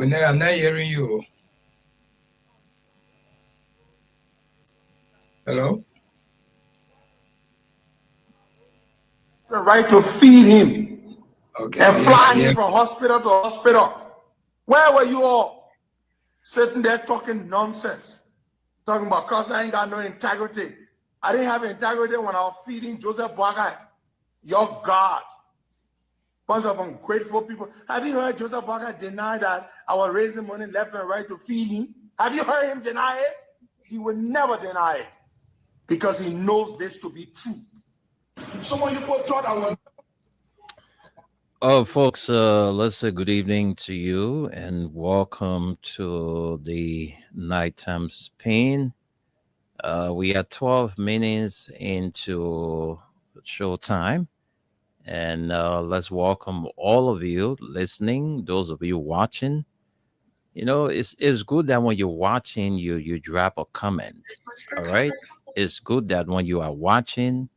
I'm not hearing you. Hello? The right to feed him Okay, and fly yeah. him from hospital to hospital. Where were you all sitting there talking nonsense? Talking about because I ain't got no integrity. I didn't have integrity when I was feeding Joseph Boakai, your God. Bunch of ungrateful people. Have you heard Joseph Boakai deny that I was raising money left and right to feed him? Have you heard him deny it? He would never deny it because he knows this to be true. So when you put thought I was. Oh, folks, let's say good evening to you and welcome to the Nighttime Spin. We are 12 minutes into showtime, and let's welcome all of you listening, those of you watching. You know, it's good that when you're watching, you drop a comment. All right, it's good that when you are watching,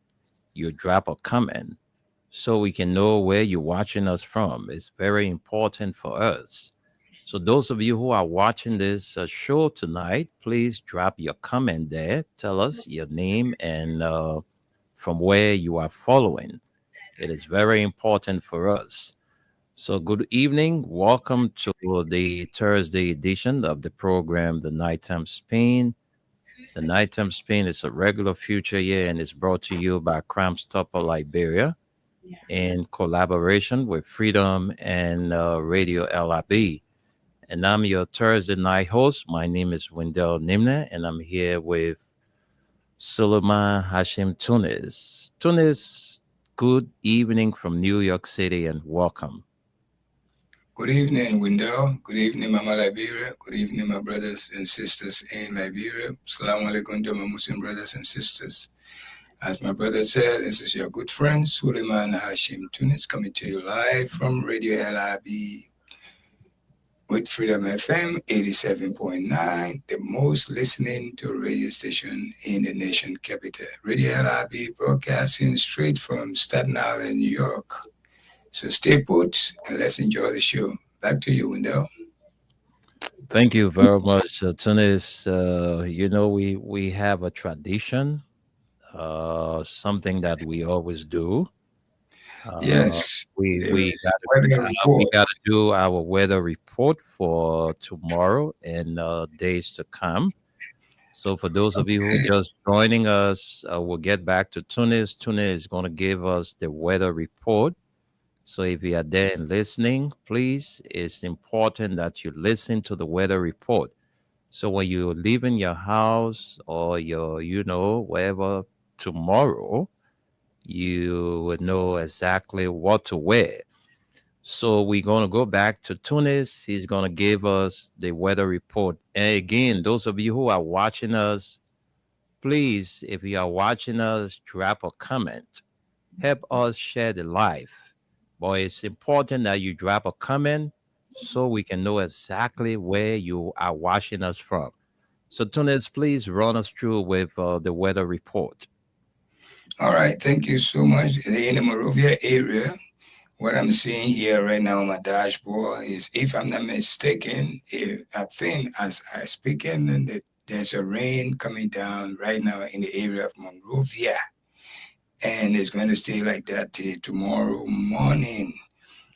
you drop a comment so we can know where you're watching us from. It's very important for us. So, those of you who are watching this show tonight, please drop your comment there. Tell us your name and from where you are following. It is very important for us. So, good evening. Welcome to the Thursday edition of the program, The Nighttime Spain. The Nighttime Spain is a regular future year and is brought to you by Crime Stopper Liberia in collaboration with Freedom and Radio LIB. And I'm your Thursday night host. My name is Wendell Nimne, and I'm here with Suleiman Hashim Tunis. Tunis, good evening from New York City and welcome. Good evening, Wendell. Good evening, Mama Liberia. Good evening, my brothers and sisters in Liberia. Assalamu alaikum to my Muslim brothers and sisters. As my brother said, this is your good friend, Suleiman Hashim Tunis, coming to you live from Radio LIB with Freedom FM 87.9, the most listening to radio station in the nation capital. Radio LIB broadcasting straight from Staten Island, New York. So stay put and let's enjoy the show. Back to you, Wendell. Thank you very much, Tunis. You know, we have a tradition, something that we always do. Uh, Yes, we the we got weather we report. got to do our weather report for tomorrow and days to come. So for those of you who just joining us, we'll get back to Tunis. Tunis is going to give us the weather report. So if you are there and listening, please, it's important that you listen to the weather report. So when you leave in your house or wherever tomorrow, you would know exactly what to wear. So we're going to go back to Tunis. He's going to give us the weather report. And again, those of you who are watching us, please, if you are watching us, drop a comment. Help us share the live. But it's important that you drop a comment so we can know exactly where you are watching us from. So, Tunis, please run us through with the weather report. All right, thank you so much. In the Monrovia area, what I'm seeing here right now on my dashboard is, if I'm not mistaken, I think as I speaking, and there's a rain coming down right now in the area of Monrovia, and it's going to stay like that till tomorrow morning.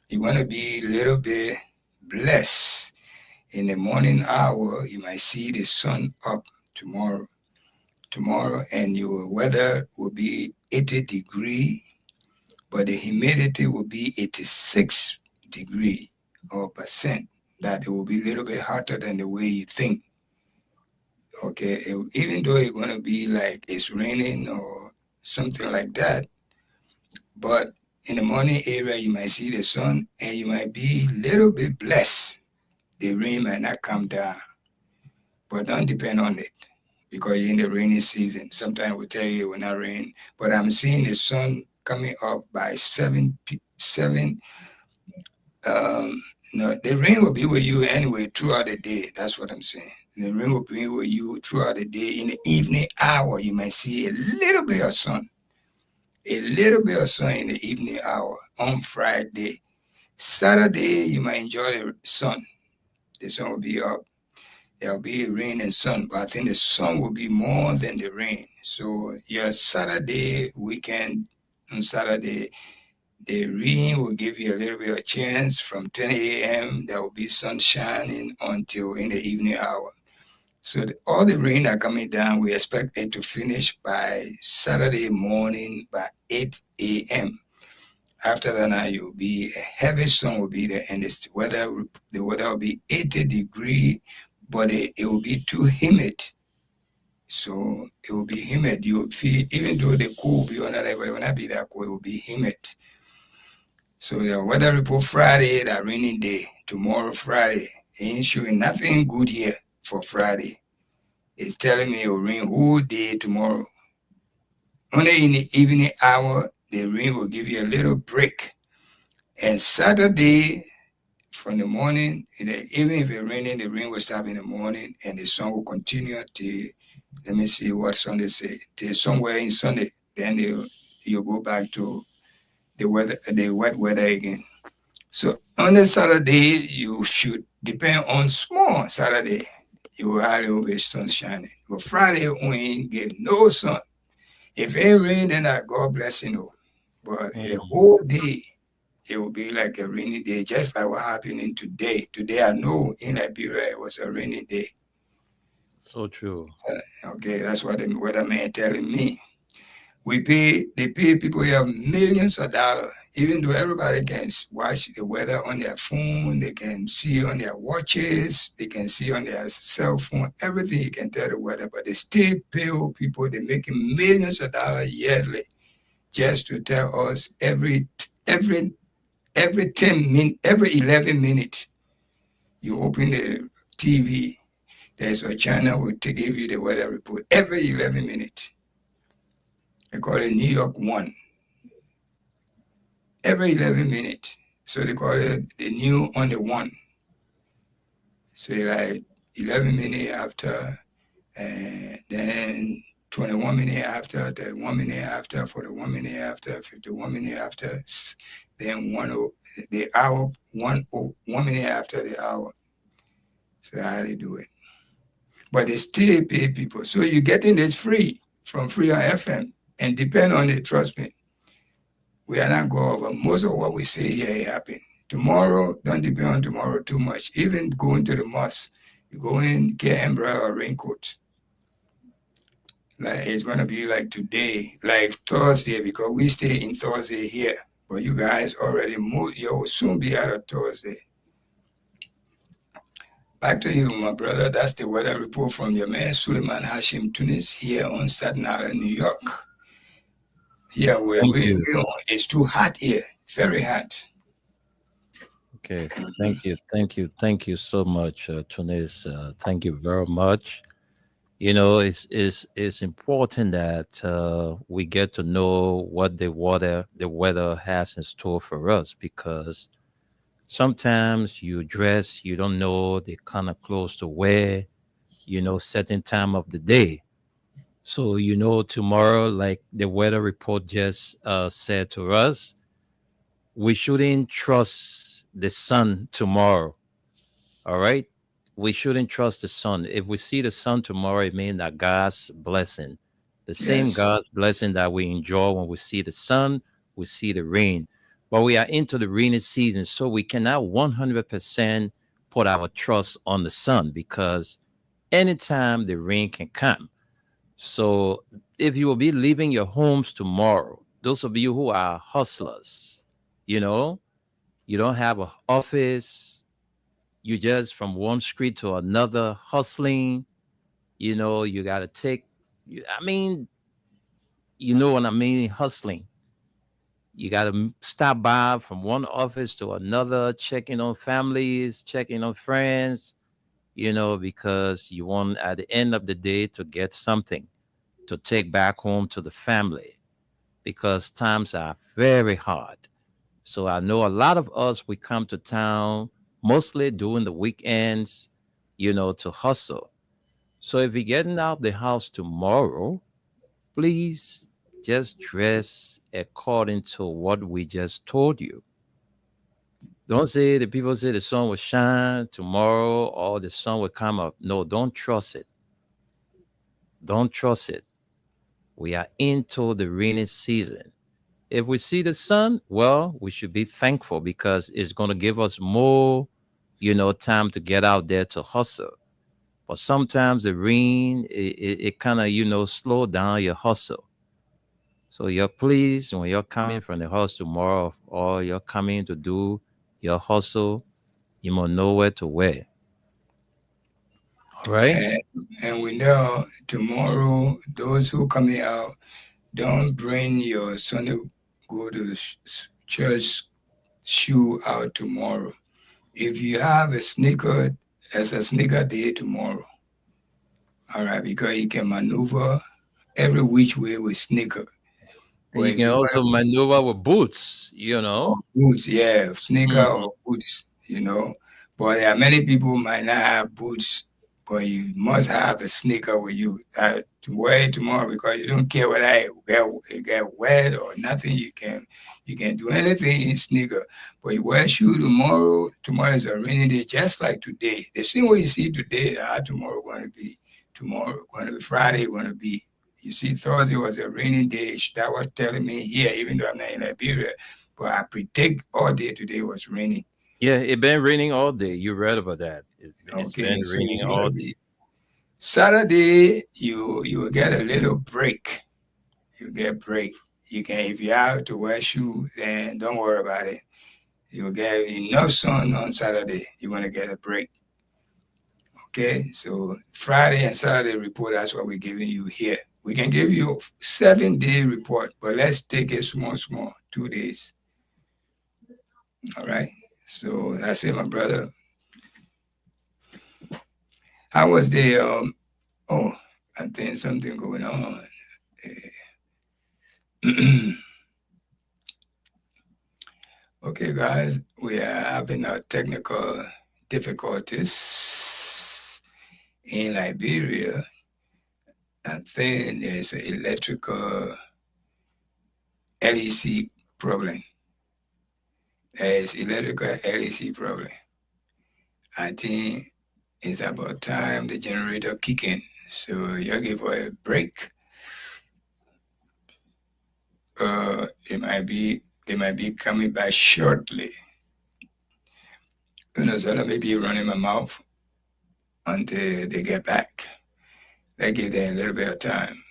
You're going to be a little bit blessed. In the morning hour, you might see the sun up tomorrow. And your weather will be 80-degree, but the humidity will be 86 degree or percent. That it will be a little bit hotter than the way you think. Okay, even though it's going to be like it's raining or something like that, but in the morning area you might see the sun and you might be a little bit blessed. The rain might not come down, but don't depend on it because you're in the rainy season. Sometimes we tell you it will not rain, but I'm seeing the sun coming up by 7. No, the rain will be with you anyway throughout the day. That's what I'm saying. The rain will be with you throughout the day. In the evening hour, you might see a little bit of sun. A little bit of sun in the evening hour on Friday. Saturday, you might enjoy the sun. The sun will be up. There'll be rain and sun, but I think the sun will be more than the rain. So your Saturday weekend on Saturday, the rain will give you a little bit of chance from 10 a.m. There will be sun shining until in the evening hour. So all the rain that coming down, we expect it to finish by Saturday morning by 8 a.m. After that, now you'll be a heavy sun will be there, and the weather will be 80-degree, but it will be too humid. So it will be humid. You'll feel even though the cool will be on the level, it will not be that cool. It will be humid. So the weather report Friday, that rainy day. Tomorrow Friday, ain't showing nothing good here for Friday. It's telling me it will rain whole day tomorrow. Only in the evening hour, the rain will give you a little break. And Saturday, from the morning, even if it's raining, the rain will stop in the morning and the sun will continue till, let me see what Sunday say, till somewhere in Sunday. Then you go back to the wet weather again. So on the Saturday, you should depend on small Saturday. You will hardly always sun shining. But Friday, we ain't get no sun. If it rain, then God bless you. But the whole day, it will be like a rainy day, just like what happening today. Today, I know in Liberia it was a rainy day. So true. Okay, that's what the weatherman telling me. They pay people here millions of dollars, even though everybody can watch the weather on their phone, they can see on their watches, they can see on their cell phone, everything you can tell the weather, but they still pay people, they're making millions of dollars yearly just to tell us every 10 minutes, every 11 minutes, you open the TV, there's a channel will give you the weather report every 11 minutes. They call it New York One. Every 11 minutes. So they call it the new on the one. So like 11 minutes after, and then 21 minutes after, 31 minutes after, 41 minutes after, 51 minutes after, then the hour, 1 minute after the hour. So how they do it. But they still pay people. So you're getting this free from Freedom FM and depend on it, trust me. We are not going over. Most of what we say here happen. Tomorrow, don't depend on tomorrow too much. Even going to the mosque, you go in, get umbrella or raincoat. Like it's gonna be like today, like Thursday, because we stay in Thursday here. But you guys already moved. You'll soon be out of Thursday. Back to you, my brother. That's the weather report from your man Suleiman Hashim Tunis here on Staten Island, New York. Yeah, it's too hot here. Very hot. Okay, thank you so much, Tunis. Thank you very much. You know, it's important that we get to know what the weather has in store for us, because sometimes you dress, you don't know the kind of clothes to wear, certain time of the day. So tomorrow, like the weather report just said to us, we shouldn't trust the sun tomorrow. All right. We shouldn't trust the sun. If we see the sun tomorrow, it means that God's blessing, the same Yes. God's blessing that we enjoy when we see the sun, we see the rain. But we are into the rainy season, so we cannot 100% put our trust on the sun, because anytime the rain can come. So if you will be leaving your homes tomorrow, those of you who are hustlers, you know, you don't have an office, you just from one street to another hustling, you got to I mean, you know what I mean, hustling. You got to stop by from one office to another, checking on families, checking on friends, because you want at the end of the day to get something to take back home to the family, because times are very hard. So I know a lot of us, we come to town mostly during the weekends, to hustle. So if you're getting out the house tomorrow, please just dress according to what we just told you. Don't say the people say the sun will shine tomorrow or the sun will come up. No, don't trust it. Don't trust it. We are into the rainy season. If we see the sun, well, we should be thankful because it's going to give us more, time to get out there to hustle. But sometimes the rain, it kind of, slow down your hustle. So you're pleased when you're coming from the house tomorrow or you're coming to do your hustle, you must know where to wear. All right. And, and we know tomorrow, those who coming out, don't bring your Sunday go to church shoe out tomorrow. If you have a sneaker, it's a sneaker day tomorrow. All right, because you can maneuver every which way with sneaker. And Or you if can you also want maneuver with boots, or boots, yeah, sneaker Mhm. or boots. But there are many people might not have boots, but you must have a sneaker with you to wear it tomorrow because you don't care whether it get wet or nothing. You can do anything in sneaker. But you wear shoe tomorrow. Tomorrow is a rainy day, just like today. The same way you see today, how tomorrow going to be. Tomorrow going to be Friday, going to be. You see, Thursday was a rainy day. That was telling me here, even though I'm not in Liberia, but I predict all day today was raining. Yeah, it been raining all day. You read about that. It's Okay, been so raining it's gonna all day. be Saturday. You will get a little break. You get break. You can if you have to wear shoes, then don't worry about it. You will get enough sun on Saturday. You're gonna get a break. Okay, so Friday and Saturday report. That's what we're giving you here. We can give you 7-day report, but let's take it small, 2 days. All right. So that's it, my brother. How was the oh, I think something going on. Okay, guys, we are having a technical difficulties in Liberia. I think there's an electrical LEC problem. There is electrical LEC problem. I think it's about time the generator kicking. So you give her a break. They might be coming back shortly. So let me be running my mouth until they get back. Let's give them a little bit of time.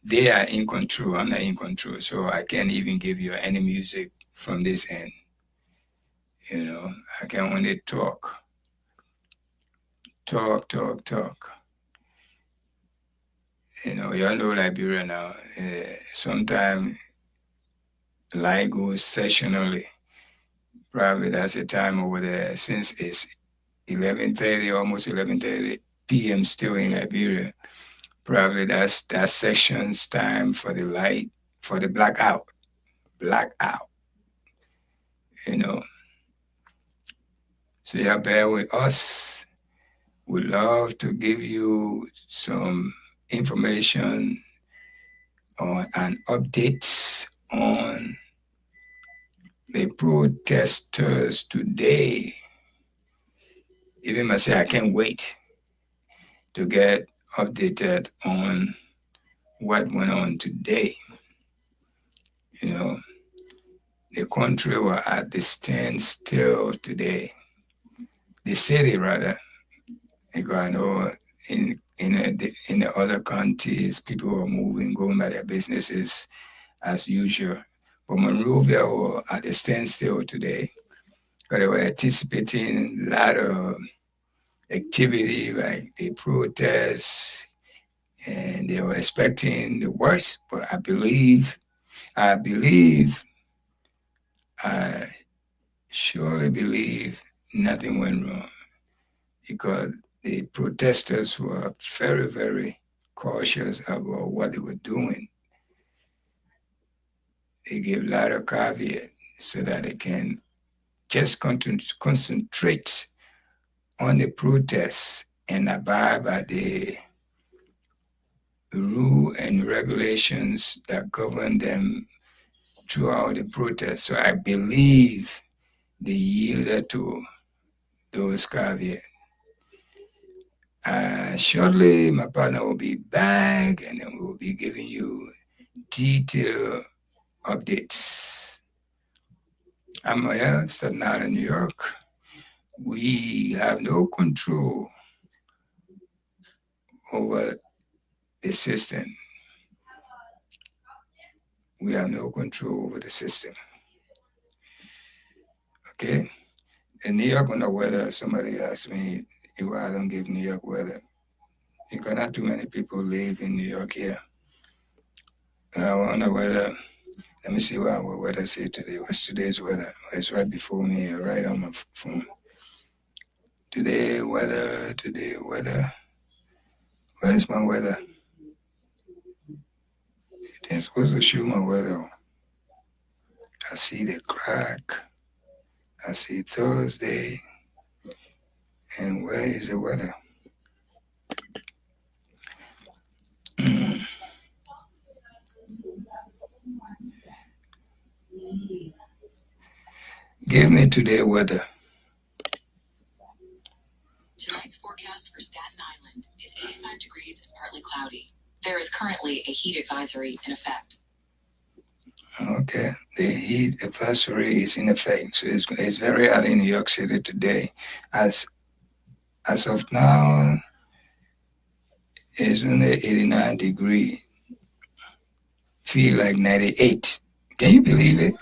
They are in control. I'm not in control, so I can't even give you any music from this end. I can only talk. Y'all know Liberia now. Sometimes light goes sessionally. Probably that's the time over there since it's 11:30, almost 11:30 p.m. still in Liberia. Probably that's that section's time for the light, for the blackout. Blackout. You know. So you bear with us. We love to give you some information on and updates on the protesters today. Even myself, I can't wait to get updated on what went on today. The country was at the standstill today. The city, rather, because I know in the other counties, people were moving, going by their businesses as usual. But Monrovia was at the standstill today because they were anticipating a lot of activity, like the protests, and they were expecting the worst. But I surely believe nothing went wrong because the protesters were very, very cautious about what they were doing. They gave a lot of caveat so that they can just concentrate on the protests and abide by the rule and regulations that govern them throughout the protest. So I believe they yielded to those caveats. Shortly, my partner will be back, and then we'll be giving you detailed updates. I'm here, Staten Island, New York. We have no control over the system. We have no control over the system. Okay? In New York, on the weather, somebody asked me if I don't give New York weather. Because not too many people live in New York here. I wonder whether, let me see what our weather say today. What's today's weather? It's right before me, right on my phone. Today, weather. Where's my weather? It's supposed to show my weather. I see the clock. I see Thursday. And where is the weather? Give me today weather. Tonight's forecast for Staten Island is 85 degrees and partly cloudy. There is currently a heat advisory in effect. Okay, the heat advisory is in effect. So it's very hot in New York City today. As of now, it's only 89 degrees. Feel like 98. Can you believe it?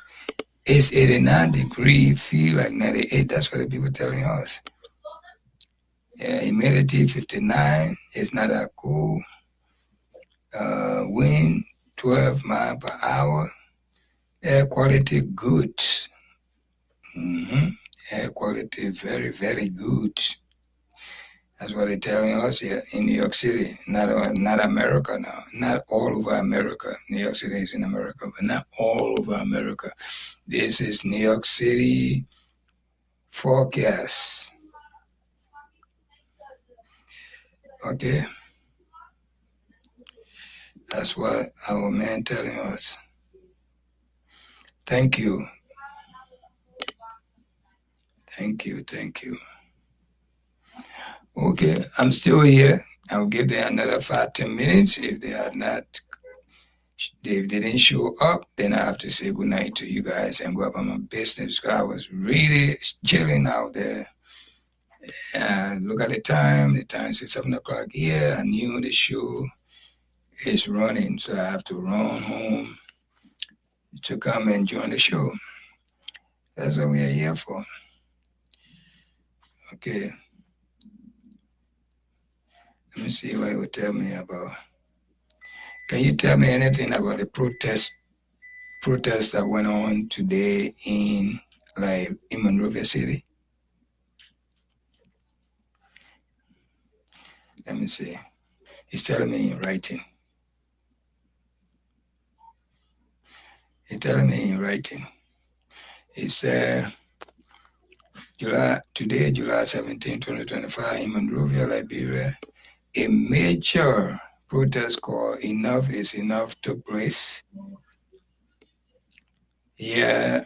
It's 89 degrees, feel like 98. That's what the people telling us. Yeah, humidity 59. It's not that cool. Wind 12 miles per hour. Air quality good. Air quality very, very good. That's what they're telling us here in New York City. Not America now. Not all over America. New York City is in America, but not all over America. This is New York City forecast. Okay. That's what our man telling us. Thank you. Thank you. Okay, I'm still here. I'll give them another 5-10 minutes. If they didn't show up, then I have to say goodnight to you guys and go about my business. I was really chilling out there. Look at the time. The time is 7 o'clock here. I knew the show is running, so I have to run home to come and join the show. That's what we are here for. Okay. Let me see what you will tell me about. Can you tell me anything about the protest that went on today in Monrovia City? Let me see. He's telling me in writing. He said, today, July 17, 2025, in Monrovia, Liberia, a major protest called Enough is Enough took place. Here,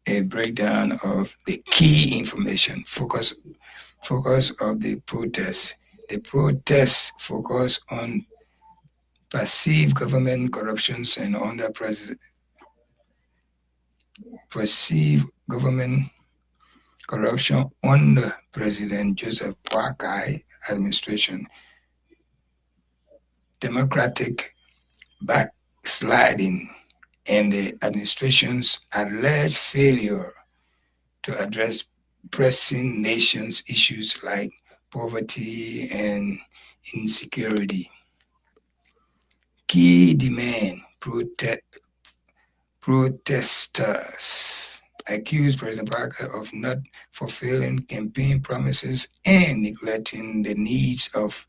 a breakdown of the key information, focus of the protest. The protests focus on perceived government corruptions and perceived government corruption under President Joseph Boakai administration, democratic backsliding, and the administration's alleged failure to address pressing nations issues like poverty and insecurity. Key demand protesters accused President Parker of not fulfilling campaign promises and neglecting the needs of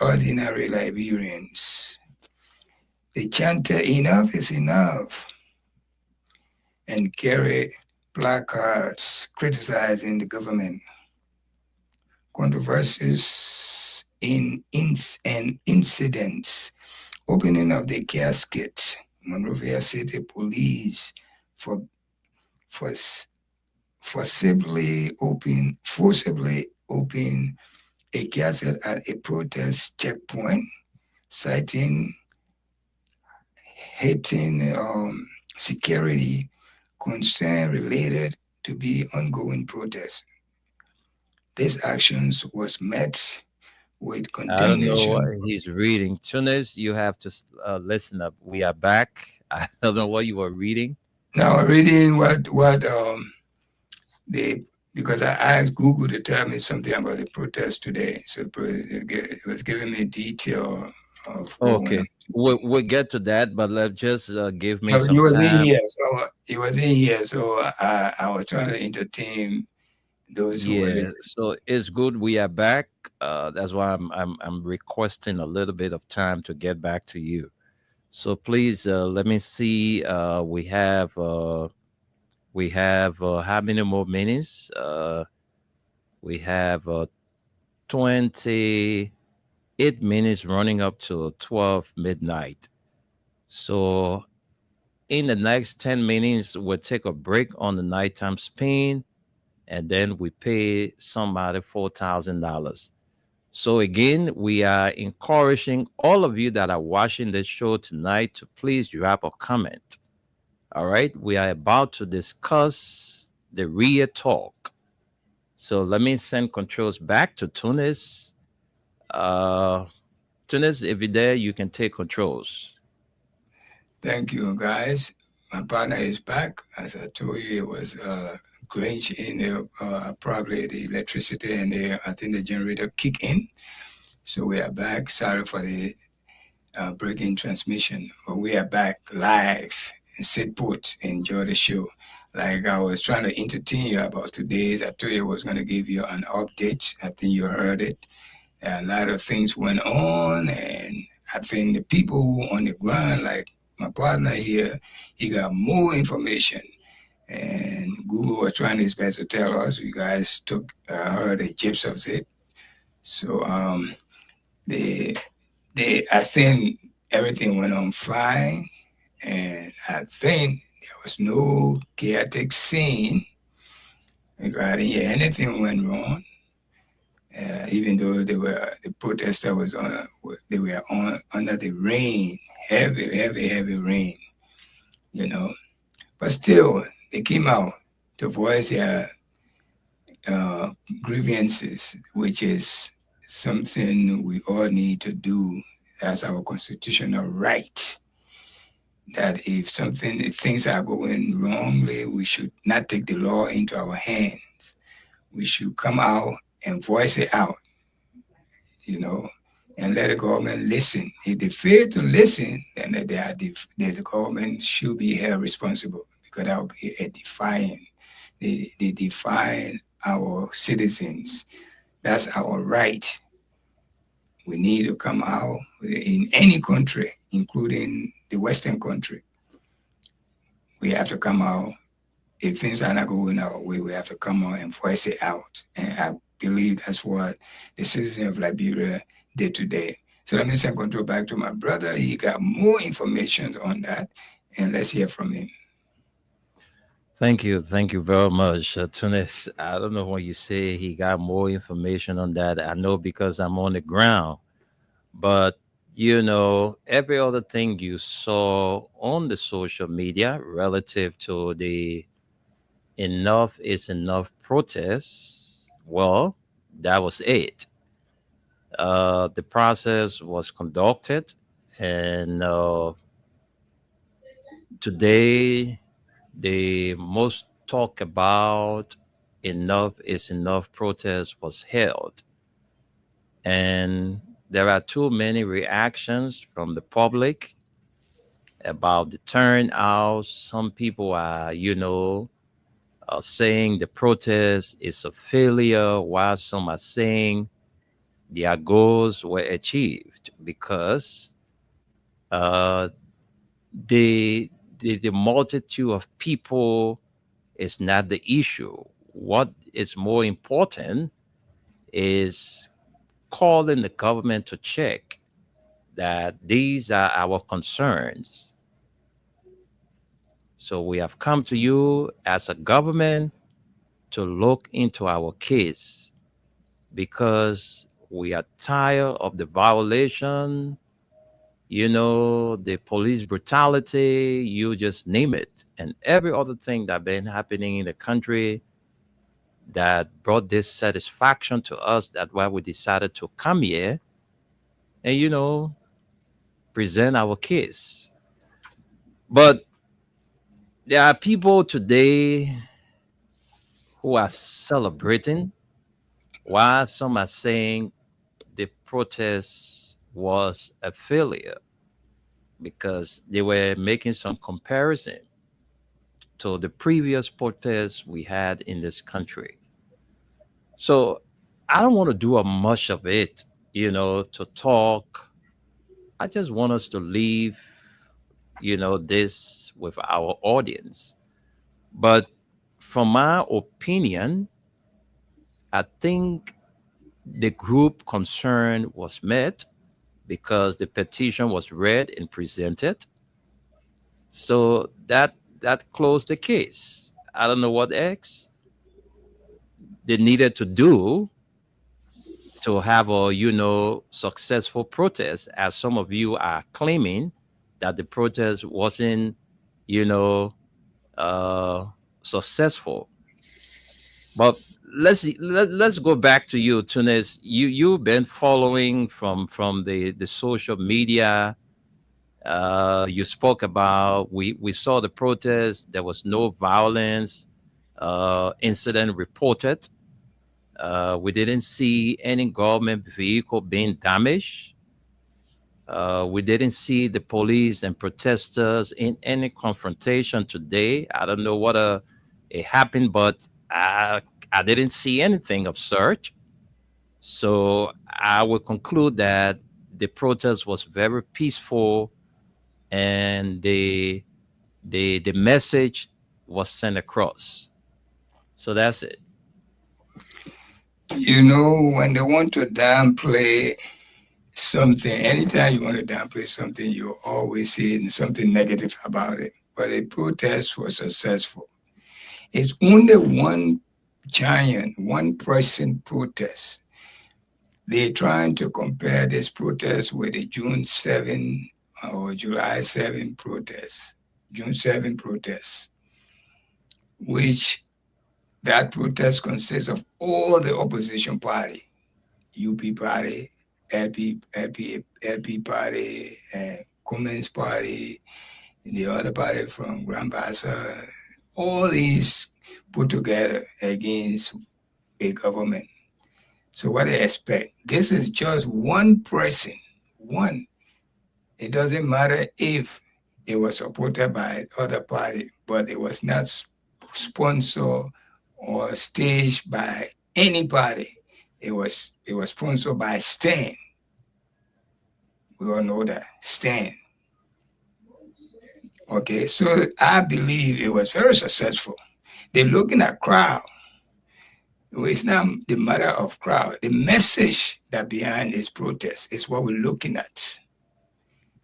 ordinary Liberians. They chanted, "Enough is enough," and carried placards criticizing the government. Controversies and incidents. Opening of the casket. Monrovia City Police forcibly open a gazette at a protest checkpoint, citing hating security concern related to the ongoing protests. These actions was met with I don't know condemnation. what he's reading. Tunis, you have to listen up. We are back. I don't know what you were reading. Now reading what they, because I asked Google to tell me something about the protest today, so it was giving me detail of what went on Okay, today. we'll get to that, but let just give me No, he some was in time. here, so he was in here, so I was trying to entertain those who were Yeah, listening. so it's good we are back. That's why I'm requesting a little bit of time to get back to you. So please let me see. We have how many more minutes? We have 28 minutes running up to 12 midnight. So in the next 10 minutes, we'll take a break on the nighttime spin, and then we pay somebody $4,000. So again, we are encouraging all of you that are watching this show tonight to please drop a comment. All right, we are about to discuss the real talk. So let me send controls back to Tunis. Uh, Tunis, if you're there, you can take controls. Thank you, guys. My partner is back. As I told you, it was glitch in there, probably the electricity and the I think the generator kick in. So we are back. Sorry for the breaking transmission, but we are back live and sit put. Enjoy the show. Like I was trying to entertain you about today's, I told you I was going to give you an update. I think you heard it. A lot of things went on, and I think the people who on the ground, like my partner here, he got more information. And Google was trying his best to tell us. You guys took heard the gist of it. So they I think everything went on fine, and I think there was no chaotic scene because I didn't hear anything went wrong. Even though the protester was on, they were on under the rain, heavy rain, you know. But still, they came out to voice their uh, grievances, which is something we all need to do as our constitutional right. That if things are going wrongly, we should not take the law into our hands. We should come out and voice it out, you know, and let the government listen. If they fail to listen, then the government should be held responsible because that would be a defying. They define our citizens. That's our right. We need to come out in any country, including the Western country. We have to come out. If things are not going our way, we have to come out and voice it out. And I believe that's what the citizens of Liberia did today. So let me send control back to my brother. He got more information on that, and let's hear from him. Thank you very much, Tunis. I don't know when you say he got more information on that. I know because I'm on the ground, but every other thing you saw on the social media relative to the enough is enough protests, well, that was it. The process was conducted, and today the most talk about enough is enough protest was held, and there are too many reactions from the public about the turnout. Some people are, saying the protest is a failure, while some are saying their goals were achieved because uh, the, the multitude of people is not the issue. What is more important is calling the government to check that these are our concerns. So we have come to you as a government to look into our case because we are tired of the violation, the police brutality, you just name it, and every other thing that been happening in the country that brought this satisfaction to us. That's why we decided to come here and, present our case. But there are people today who are celebrating, while some are saying the protest was a failure because they were making some comparison to the previous protests we had in this country. So I don't want to do a much of it, to talk. I just want us to leave, this with our audience. But from my opinion, I think the group concern was met because the petition was read and presented. So that closed the case. I don't know what else they needed to do to have a successful protest, as some of you are claiming that the protest wasn't you know uh successful. But let's go back to you, Tunis. You've been following from the social media. You spoke about, we saw the protest. There was no violence incident reported. We didn't see any government vehicle being damaged. We didn't see the police and protesters in any confrontation today. I don't know what it happened, but I didn't see anything of such. So I will conclude that the protest was very peaceful, and the message was sent across. So that's it. When they want to downplay something, anytime you want to downplay something, you always see something negative about it. But the protest was successful. It's only one giant, one person protest. They're trying to compare this protest with the June 7 or July 7 protest, June 7 protest, which that protest consists of all the opposition party, UP party, LP party, Cummins party, the other party from Grand Bassa, all these put together against a government. So what they expect? This is just one person, one. It doesn't matter if it was supported by other party, but it was not sponsored or staged by anybody. It was sponsored by Stan. We all know that, Stan. Okay, so I believe it was very successful. They're looking at crowd. It's not the matter of crowd. The message that behind this protest is what we're looking at.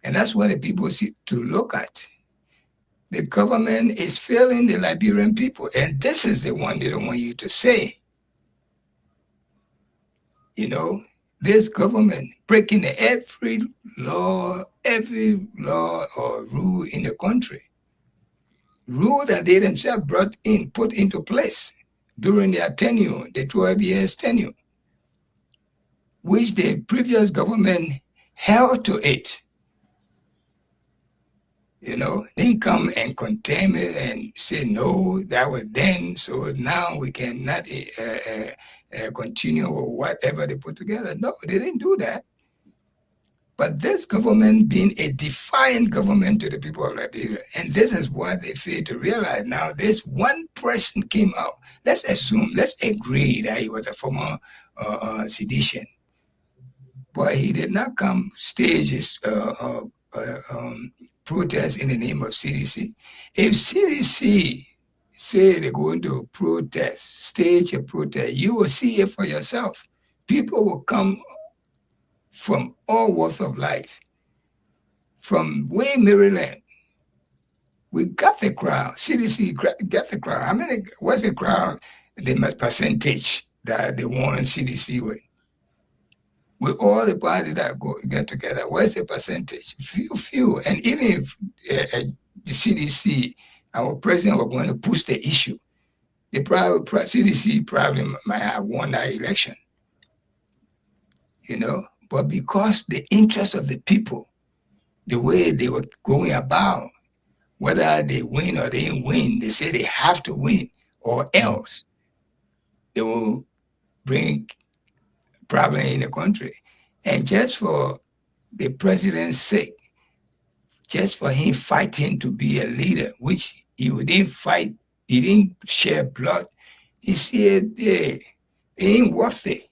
And that's what the people see to look at. The government is failing the Liberian people. And this is the one they don't want you to say. This government breaking every law or rule in the country. Rule that they themselves put into place during their tenure, the 12 years tenure, which the previous government held to it. Didn't come and condemn it and say, no, that was then, so now we cannot continue with whatever they put together. No, they didn't do that. But this government being a defiant government to the people of Liberia, and this is what they fail to realize now. This one person came out. Let's agree that he was a former sedition. But he did not come stage his protest in the name of CDC. If CDC say they're going to protest, stage a protest, you will see it for yourself. People will come from all walks of life, from way Maryland. We got the crowd. CDC got the crowd. What's the crowd the percentage that they want CDC with. With all the parties that get together, where's the percentage? Few. And even if the CDC, our president, were going to push the issue, the CDC probably might have won that election. But because the interest of the people, the way they were going about, whether they win or they didn't win, they say they have to win, or else they will bring problem in the country. And just for the president's sake, just for him fighting to be a leader, which he didn't fight, he didn't shed blood, he said, it ain't worth it.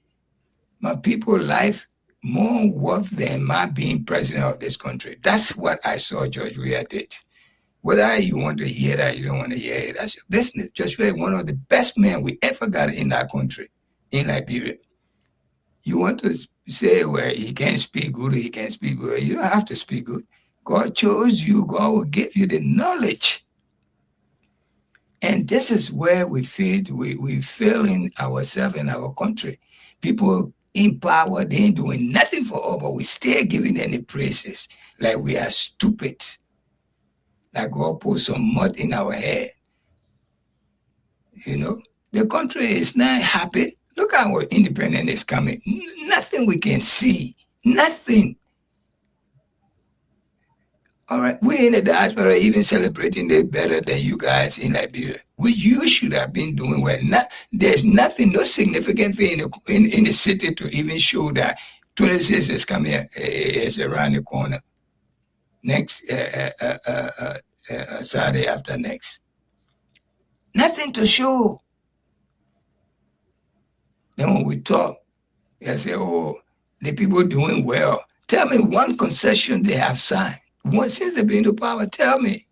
My people's life more worth than my being president of this country. That's what I saw George Weah did. Whether you want to hear that, you don't want to hear it, that's your business. George Weah is one of the best men we ever got in that country, in Liberia. You want to say, well, he can't speak good, he can't speak good. You don't have to speak good. God chose you. God will give you the knowledge. And this is where we feel we failing ourselves in our country. People in power, they ain't doing nothing for us, but we still giving them the praises like we are stupid. Like God put some mud in our head. The country is not happy. Look at what independence is coming. Nothing we can see. Nothing. All right. We in the diaspora even celebrating it better than you guys in Liberia, which you should have been doing well. There's nothing, no significant thing in the city to even show that 26 is coming, is around the corner. Next, Saturday after next. Nothing to show. Then when we talk, they say, oh, the people doing well. Tell me one concession they have signed. Since they've been to power, tell me.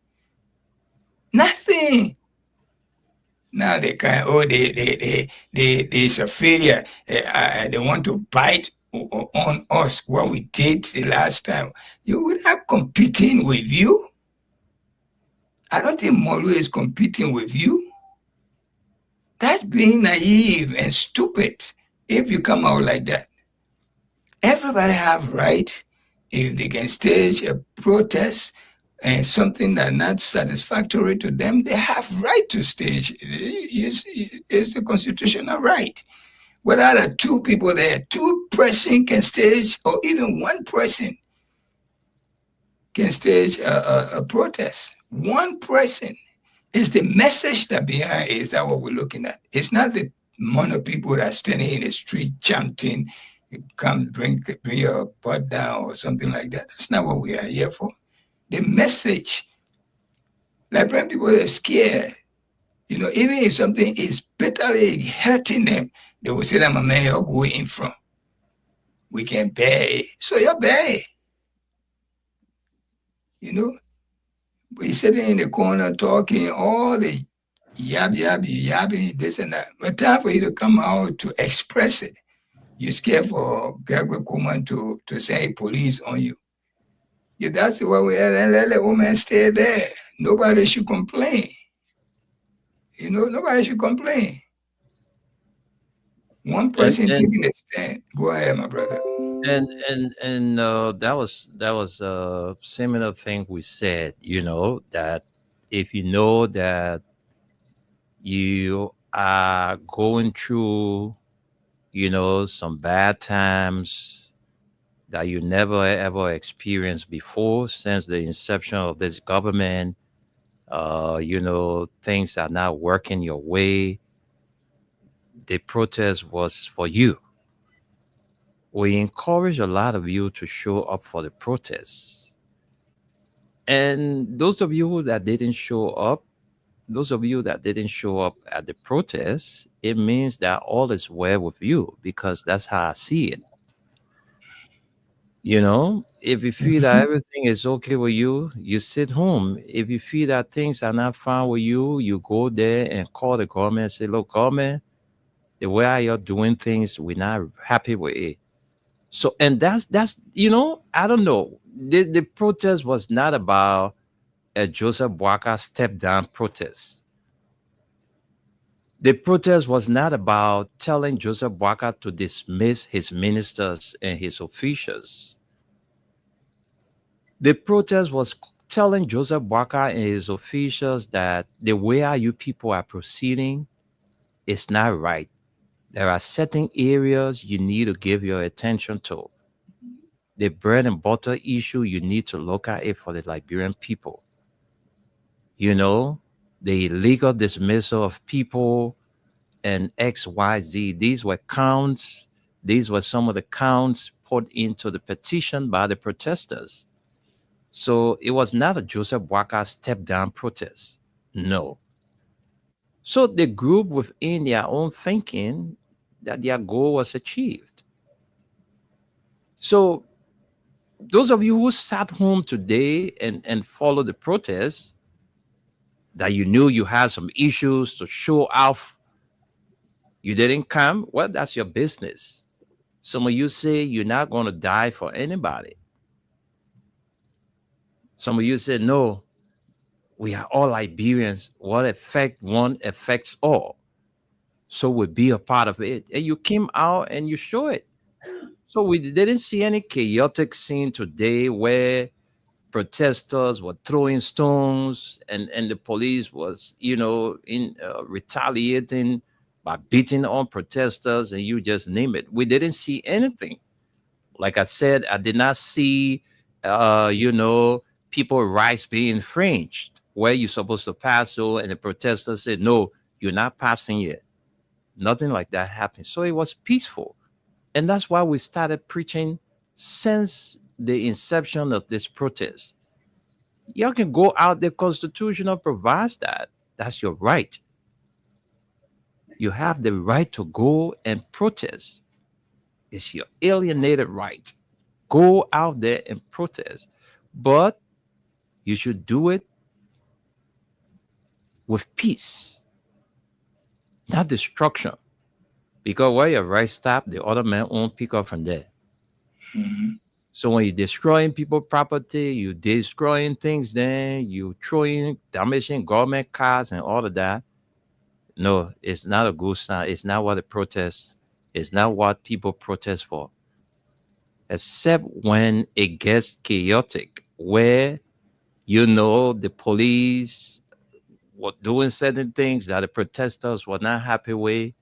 Nothing. Now they can, there's a failure. They want to bite on us what we did the last time. We're not competing with you. I don't think Molu is competing with you. That's being naive and stupid if you come out like that. Everybody have right. If they can stage a protest and something that's not satisfactory to them, they have right to stage. It's the constitutional right. Whether there are two people there, two person can stage, or even one person can stage a protest. One person. Is the message that behind it. Is that what we're looking at? It's not the amount of people that are standing in the street chanting, come bring your butt down or something like that. That's not what we are here for. The message, Liberian people are scared. Even if something is bitterly hurting them, they will say that my man, you're going in from. We can bear it. So you're bear it. We're sitting in the corner talking all the yabbing, this and that. But time for you to come out to express it. You're scared for Gabriel Kuman to send police on you. If that's the way we are, then let the woman stay there. Nobody should complain. Nobody should complain. One person taking a stand. Go ahead, my brother. And that was a similar thing we said, that if you know that you are going through, some bad times that you never ever experienced before since the inception of this government, things are not working your way, the protest was for you. We encourage a lot of you to show up for the protests. And those of you that didn't show up at the protests, it means that all is well with you, because that's how I see it. If you feel that everything is okay with you, you sit home. If you feel that things are not fine with you, you go there and call the government and say, look, government, the way you're doing things, we're not happy with it. So, and that's I don't know. The protest was not about a Joseph Boakai step down protest. The protest was not about telling Joseph Boakai to dismiss his ministers and his officials. The protest was telling Joseph Boakai and his officials that the way you people are proceeding is not right. There are certain areas you need to give your attention to. The bread and butter issue, you need to look at it for the Liberian people. You know, the illegal dismissal of people and XYZ. These were counts. These were some of the counts put into the petition by the protesters. So it was not a Joseph Boakai step down protest. No. So the group within their own thinking that their goal was achieved. So those of you who sat home today and followed the protests, that you knew you had some issues to show off, you didn't come, well, that's your business. Some of you say you're not going to die for anybody. Some of you say, no, we are all Liberians. What affects one affects all. So we'll be a part of it. And you came out and you show it. So we didn't see any chaotic scene today where protesters were throwing stones and the police was, retaliating by beating on protesters, and you just name it. We didn't see anything. Like I said, I did not see, people's rights being infringed where you're supposed to pass through, and the protesters said, no, you're not passing yet. Nothing like that happened. So it was peaceful. And that's why we started preaching since the inception of this protest. Y'all can go out, the Constitution provides that. That's your right. You have the right to go and protest. It's your alienated right. Go out there and protest. But you should do it with peace, not destruction. Because where your right stop, the other man won't pick up from there. Mm-hmm. So when you're destroying people's property, you're destroying things, then you throwing, damaging government cars and all of that. No, it's not a good sign. It's not what the protest, it's not what people protest for. Except when it gets chaotic, where the police were doing certain things that the protesters were not happy with,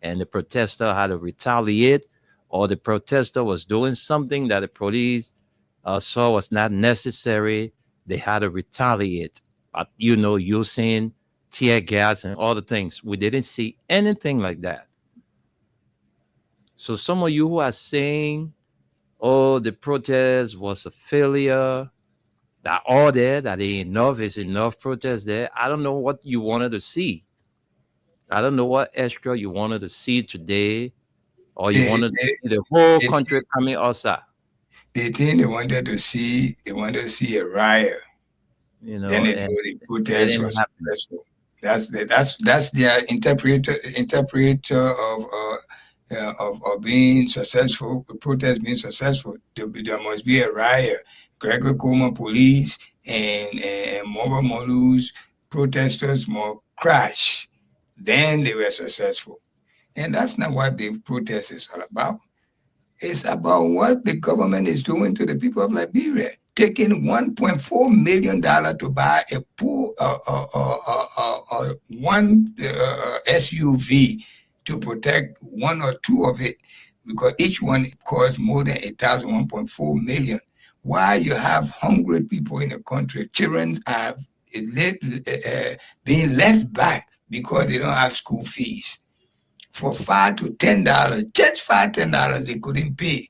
and the protester had to retaliate, or the protester was doing something that the police saw was not necessary, they had to retaliate. But, using tear gas and all the things. We didn't see anything like that. So some of you who are saying, oh, the protest was a failure, that all there, that enough is enough protest there, I don't know what you wanted to see. I don't know what extra you wanted to see today, or you wanted to see the whole country coming outside. The thing they wanted to see a riot. Then the protest was successful. That's their interpreter of being successful. The protest being successful. There must be a riot. Gregory Coleman police and Moro Molu's protesters must crash. Then they were successful. And that's not what the protest is all about. It's about what the government is doing to the people of Liberia. Taking $1.4 million to buy a pool, one SUV to protect one or two of it, because each one costs more than $1.4 million. Why you have hungry people in the country, children are being left back because they don't have school fees. For $5 to $10, just $5-10 they couldn't pay.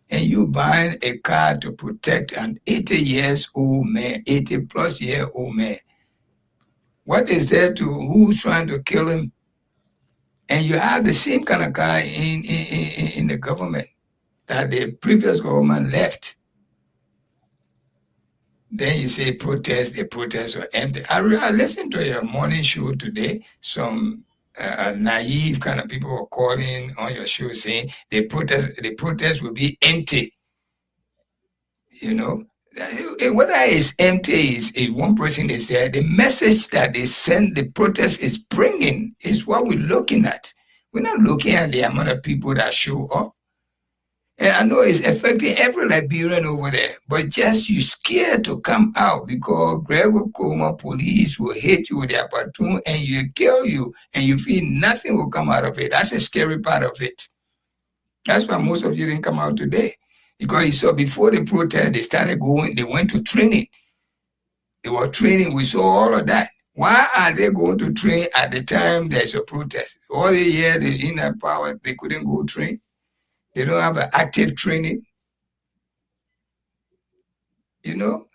And you buying a car to protect an 80-year-old man, 80-plus-year-old man. What is there to who's trying to kill him? And you have the same kind of car in the government that the previous government left. Then you say protest, the protests were empty. I listened to your morning show today. Some naive kind of people were calling on your show saying the protest will be empty. Whether it's empty, is one person is there, the message that they send, the protest is bringing, is what we're looking at. We're not looking at the amount of people that show up. And I know it's affecting every Liberian over there, but just you scared to come out because Gregor Coma police will hit you with their platoon and you kill you, and you feel nothing will come out of it. That's a scary part of it. That's why most of you didn't come out today. Because you saw before the protest, they went to training. They were training. We saw all of that. Why are they going to train at the time there's a protest? All the year they're in that power, they couldn't go train. They don't have an active training. You know,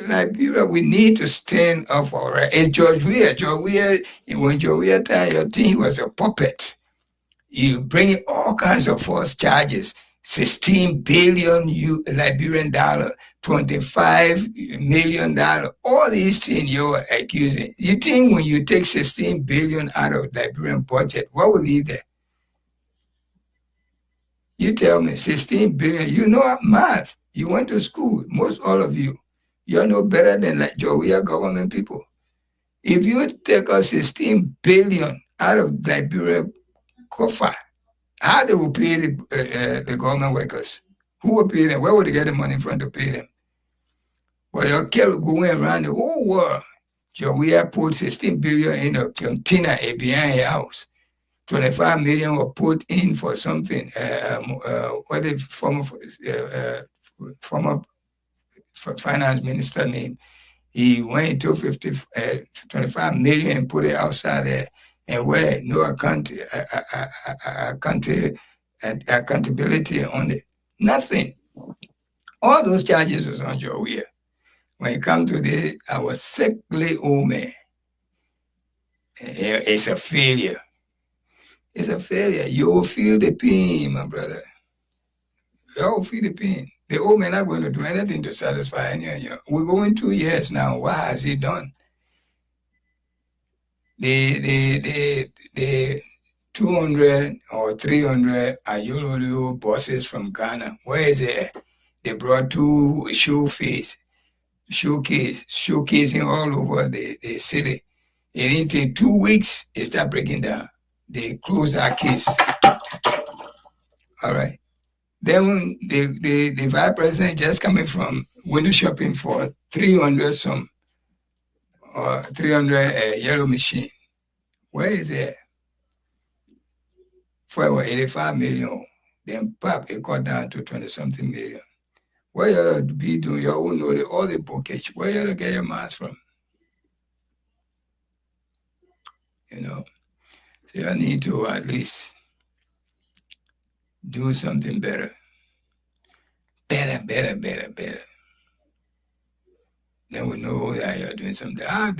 Liberia, we need to stand up for it. It's George Weah. When George Weah died, your thing was a puppet. You bring in all kinds of false charges. 16 billion Liberian dollar, $25 million, all these things you're accusing. You think when you take 16 billion out of Liberian budget, what will leave there? You tell me, 16 billion, you know math. You went to school, most all of you. You're no better than like Jowiya government people. If you take us 16 billion out of Liberia coffer, how they will pay the government workers? Who will pay them? Where would they get the money from to pay them? Well, you're going around the whole world. Jowiya put 16 billion in a container behind your house. 25 million were put in for something. What the former finance minister name? He went to 25 million and put it outside there, and where no accountability on it. Nothing. All those charges was on Jowiya. When it comes to this, our sickly old man, it's a failure. It's a failure. You will feel the pain, my brother. You will feel the pain. The old man not going to do anything to satisfy any of you. We're going 2 years now. What has he done? The 200 or 300 Ayololo bosses from Ghana, where is it? They brought 2 showcasing all over the city. It didn't take 2 weeks, it started breaking down. They closed our case. All right. Then the vice president just coming from window shopping for 300 yellow machine. Where is it? For 85 million. Then pop, it got down to 20-something million. Where you ought to be doing your own all the bookage? Where you ought to get your mask from? You know? So you need to at least do something better. Better. Then we know that you're doing something. I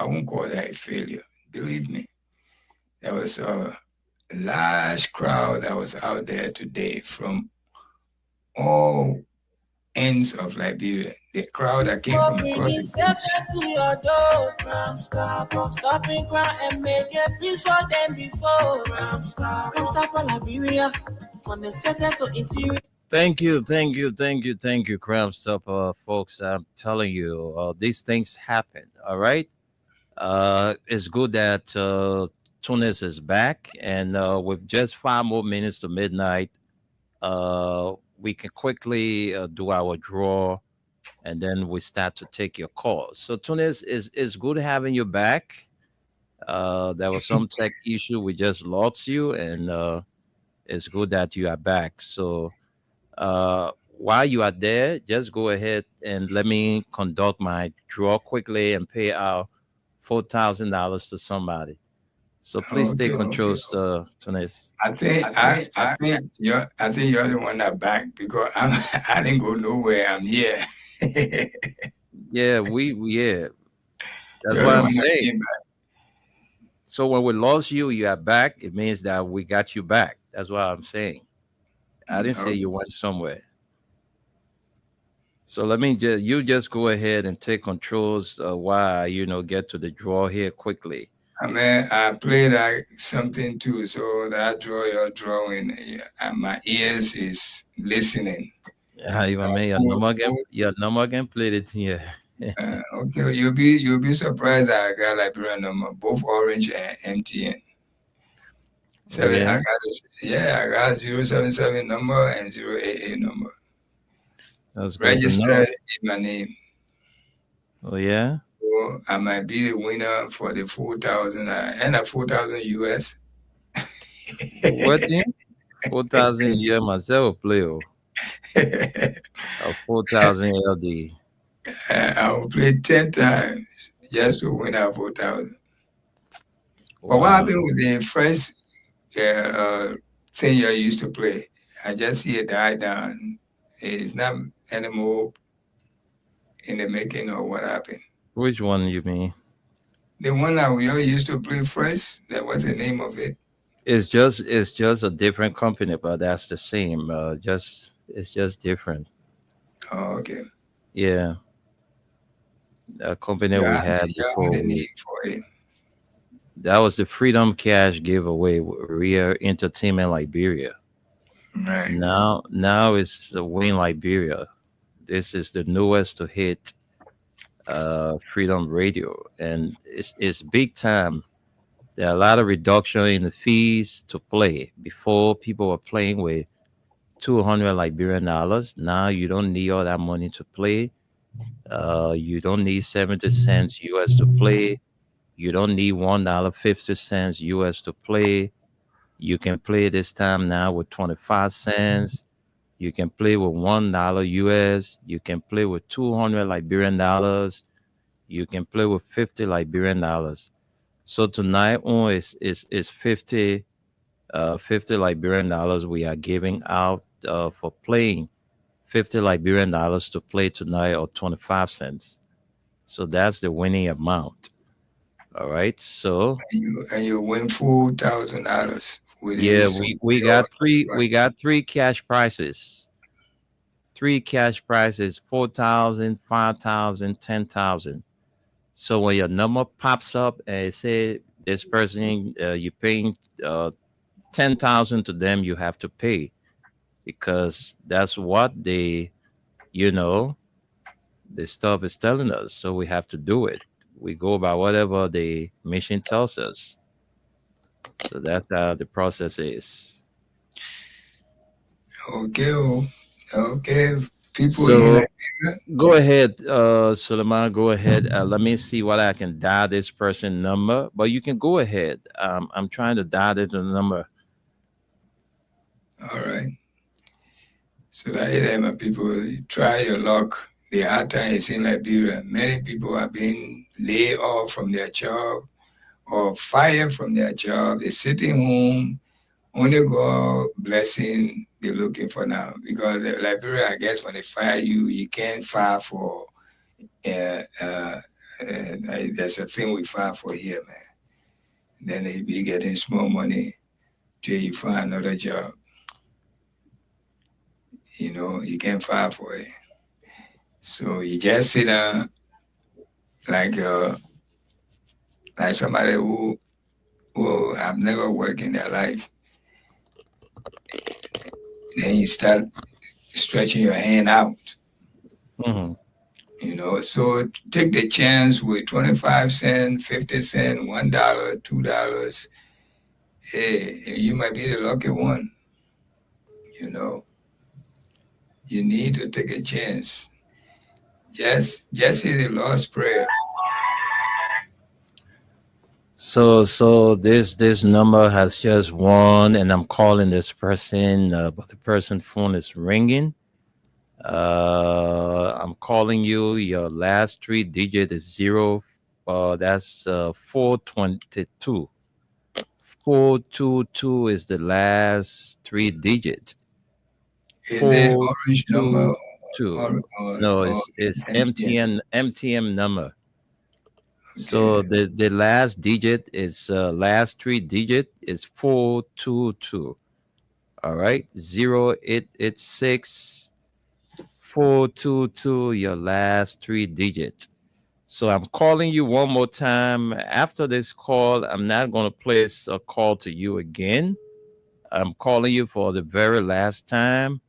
won't call that a failure. Believe me. There was a large crowd that was out there today from all ends of Liberia. The crowd that came from across the stopping crowd and make a peace for them before. Stop Liberia from the center to interior. Thank you, Crime Stopper, folks. I'm telling you, these things happen. All right. It's good that Tunis is back, and with just 5 more minutes to midnight, we can quickly do our draw, and then we start to take your calls. So Tunis, is good having you back. There was some tech issue. We just lost you, and it's good that you are back. So while you are there, just go ahead and let me conduct my draw quickly and pay out $4,000 to somebody. So please take controls, Tunis. I think you're the one that back because I didn't go nowhere. I'm here. Yeah. That's what I'm saying. So when we lost you, you are back. It means that we got you back. That's what I'm saying. I didn't say you went somewhere. So let me just go ahead and take controls while get to the draw here quickly. I mean, I played something too, so that draw you're drawing, and my ears is listening. Even me, your number again played it here. Okay, you'll be surprised that I got Liberian number, both Orange and MTN. Oh Seven, yeah. I got 077 number and 088 number That's good to know. registered in my name. Oh yeah. So I might be the winner for the 4,000 and a 4,000 US. What thing? 4,000 year myself play a 4,000 LD. I will play 10 times just to win that 4,000. But what Wow. happened with the first thing you used to play? I just see it die down. It's not anymore in the making, or what happened? Which one you mean? The one that we all used to play first, that was the name of it. It's just a different company, but that's the same. It's just different. Oh, okay. Yeah. A company we Yeah, had yeah, before the name for it. that was the Freedom Cash giveaway with Real Entertainment Liberia. Right. Now it's Win Liberia. This is the newest to hit Freedom Radio, and it's big time. There are a lot of reduction in the fees to play. Before, people were playing with 200 Liberian dollars. Now you don't need all that money to play. You don't need 70 cents US to play. You don't need $1.50 US to play. You can play this time now with 25 cents. You can play with $1 US. You can play with 200 Liberian dollars. You can play with 50 Liberian dollars. So tonight on is 50 50 Liberian dollars we are giving out for playing 50 Liberian dollars to play tonight, or 25 cents. So that's the winning amount. All right. So And you win $4,000 with yeah, this. we got three cash prizes. Three cash prizes: 4,000, 5,000, 10,000. So when your number pops up and it say this person, you paying 10,000 to them, you have to pay, because that's what you know the stuff is telling us. So we have to do it. We go by whatever the mission tells us. So that's how the process is. Okay, okay. People So in go ahead, Suleiman. Go ahead. Let me see what I can dial this person number. But you can go ahead. I'm trying to dial it the number. all right. So that is my people, try your luck. The hard time is in Liberia. Many people are being laid off from their job or fired from their job. They're sitting home. Only God blessing they're looking for now. Because Liberia, I guess when they fire you, you can't file for there's a thing we file for here, man. Then they be getting small money till you find another job. You know, you can't file for it. So you just sit down like somebody who have never worked in their life. Then you start stretching your hand out. Mm-hmm. You know, so take the chance with 25 cents, 50 cents, $1, $2. Hey, you might be the lucky one. You know, you need to take a chance. Just say the Lord's Prayer. So this number has just won, and I'm calling this person, but the person's phone is ringing. I'm calling you. Your last three digit is zero. That's 422. 422 is the last three digit. Is it orange number 422. or No, or it's MTN? MTN number. So the last digit is last three digit is 422. All right, 0886 422. Your last three digits. So I'm calling you one more time. After this call, I'm not going to place a call to you again. I'm calling you for the very last time.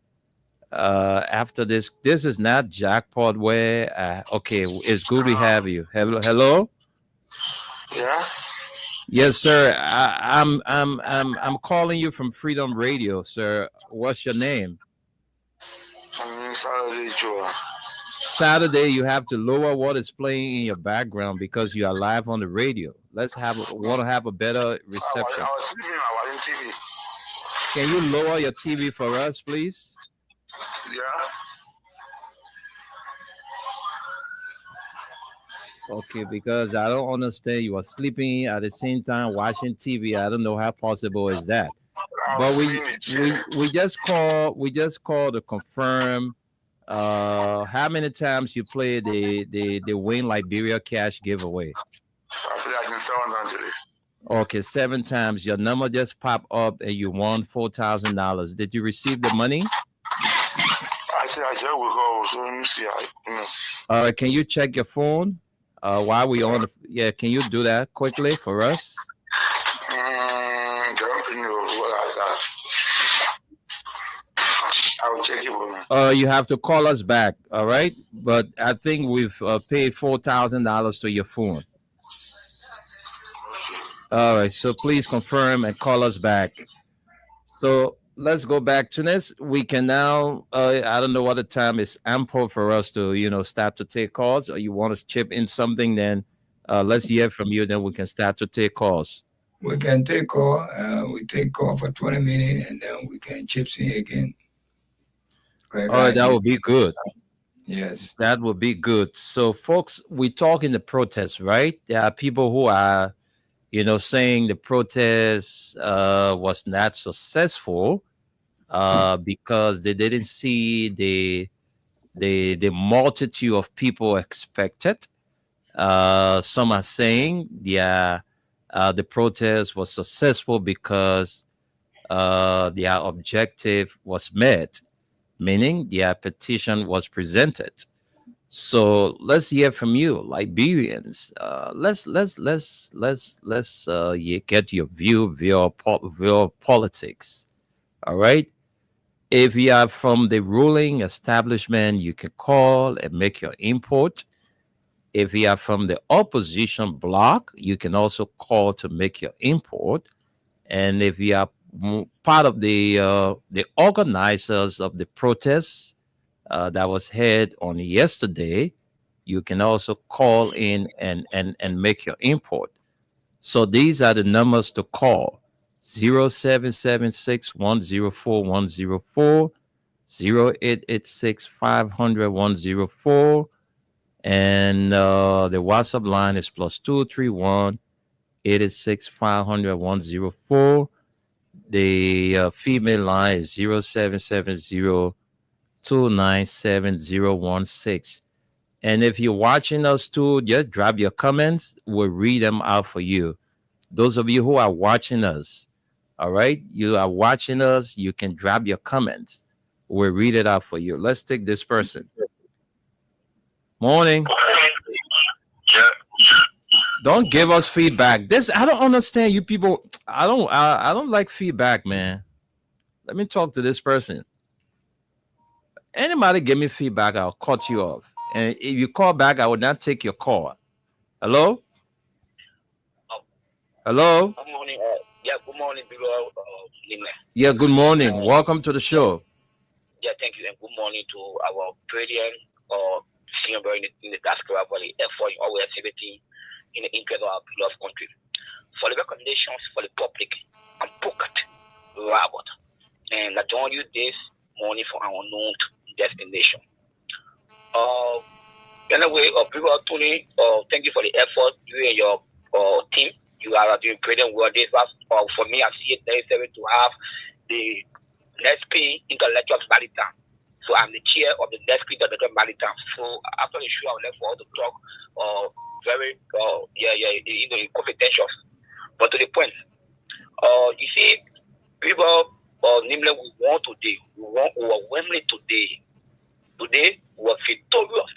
after this. This is not jackpot where. Okay, it's good we have you. Hello. Yeah. Yes, sir. I'm calling you from Freedom Radio, sir. What's your name? I'm Saturday Joe. Saturday, you have to lower what is playing in your background because you are live on the radio. Want to have a better reception. I was sleeping. I was in TV. Can you lower your TV for us, please? Yeah. Okay, because I don't understand. You are sleeping at the same time watching TV. I don't know how possible is that. But we just call to confirm how many times you play the Win Liberia cash giveaway. I feel like 7 times today. Okay, 7 times. Your number just popped up and you won $4,000. Did you receive the money? I just will go. So let me see. Can you check your phone? While we on the can you do that quickly for us? I will check it. You have to call us back, all right? But I think we've paid $4,000 to your phone. All right, so please confirm and call us back. So let's go back to this. We can now, I don't know what the time is ample for us to, start to take calls, or you want to chip in something, then let's hear from you, then we can start to take calls. We can take call. We take call for 20 minutes, and then we can chip in again. All right, that would be good. Yes. That would be good. So, folks, we talk in the protest, right? There are people who are, saying the protest was not successful because they didn't see the multitude of people expected. Some are saying the protest was successful because their objective was met, meaning their petition was presented. So let's hear from you, Liberians. Let's get your view via politics. All right. If you are from the ruling establishment, you can call and make your input. If you are from the opposition bloc, you can also call to make your input. And if you are part of the organizers of the protests that was held on yesterday, you can also call in and make your input. So these are the numbers to call: 0776-104-104, 0886-500-104, and the WhatsApp line is +231 886-500-104. The female line is 0770-297-016. And if you're watching us too, just drop your comments. We'll read them out for you. Those of you who are watching us, all right, you are watching us, you can drop your comments. We'll read it out for you. Let's take this person. Morning. Don't give us feedback. I don't understand you people. I don't like feedback, man. Let me talk to this person. Anybody give me feedback, I'll cut you off. And if you call back, I will not take your call. Hello? Hello? Good morning. Good morning, people. Yeah, good morning. Welcome to the show. Yeah, thank you. And good morning to our brilliant senior brother in the diaspora for the effort in our activity in the interest of our beloved country. For the recommendations for the public, I'm Pukat Robert. And I join you this morning for our unknown destination. Anyway, people are tuning. Thank you for the effort. You and your team. You are doing brilliant work. This was for me. I see it necessary to have the NESP intellectual Malitan. So I'm the chair of the NESP intellectual Malitan. So after the show, I will let for all the talk. Very confidential. But to the point, you see, people, namely, we want today. We want overwhelmingly today. Today, we are victorious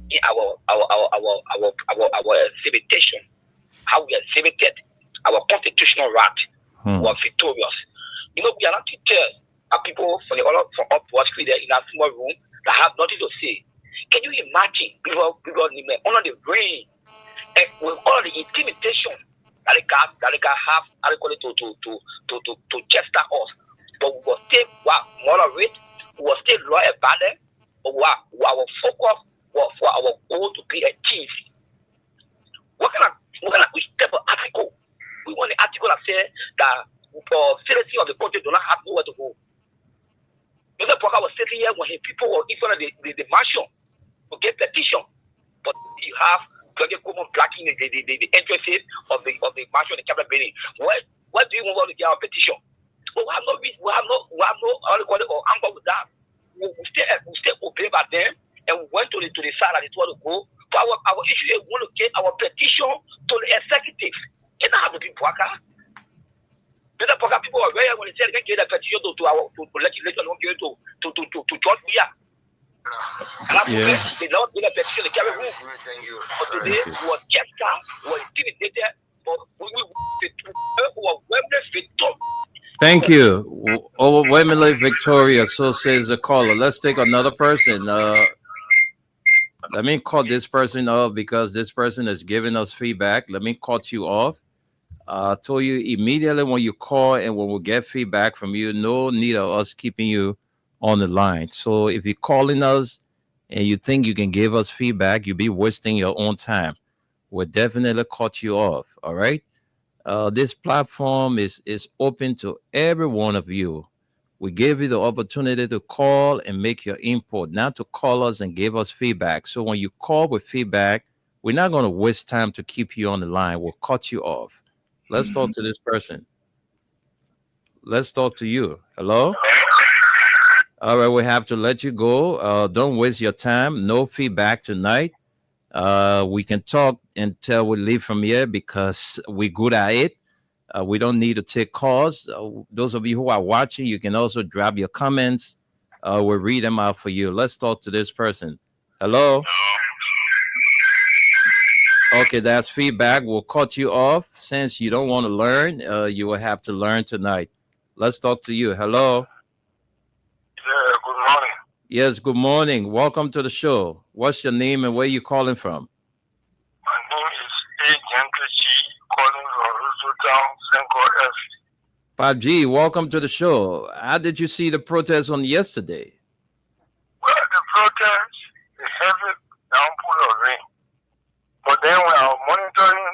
in our civilization. How we exhibited our constitutional right. We are victorious. We are not teachers. are people from up Wall Street there in a small room that have nothing to say. Can you imagine people under the brain and with all the intimidation that they can have to gesture us, but we will stay moderate, we will stay loyal about them, but our focus was for our goal to be achieved. What kind of step of article? We want the article that says that citizens of the country do not have nowhere to go. Mr. Parker was sitting here when people were in front of the mansion to get petition, but you have George Kumo blocking the entrances of the mansion, the cabinet building. What do you want to get our petition? Well, we have no angle with that. We stay obey by them, and we went to the side that it want to go. But our issue is we want to get our petition to the executive. It doesn't have to be Parker. Mr. Parker, people are very when they say they can get a petition to legislature, to George Weah. Yeah. They don't get a petition to carry room. But today, we was gesture, we was intimidated, but we were well-fit. Thank you. Overwhelmingly victorious, so says the caller. Let's take another person. Let me cut this person off because this person is giving us feedback. Let me cut you off. I told you immediately when you call and when we get feedback from you, no need of us keeping you on the line. So if you're calling us and you think you can give us feedback, you'll be wasting your own time. We'll definitely cut you off. All right. This platform is open to every one of you. We give you the opportunity to call and make your input, not to call us and give us feedback. So when you call with feedback, we're not going to waste time to keep you on the line. We'll cut you off. Let's talk to this person. Let's talk to you. Hello? All right, we have to let you go. Don't waste your time. No feedback tonight. We can talk until we leave from here because we're good at it. We don't need to take calls. Those of you who are watching, you can also drop your comments. We'll read them out for you. Let's talk to this person. Hello? Okay, that's feedback. We'll cut you off. Since you don't want to learn, you will have to learn tonight. Let's talk to you. Hello? Yeah, good morning. Yes, good morning. Welcome to the show. What's your name and where you calling from? My name is A. Gentry, calling from Roosevelt, St. F. 5G, welcome to the show. How did you see the protest on yesterday? Well, the protest is heavy downpour of rain. But then we are monitoring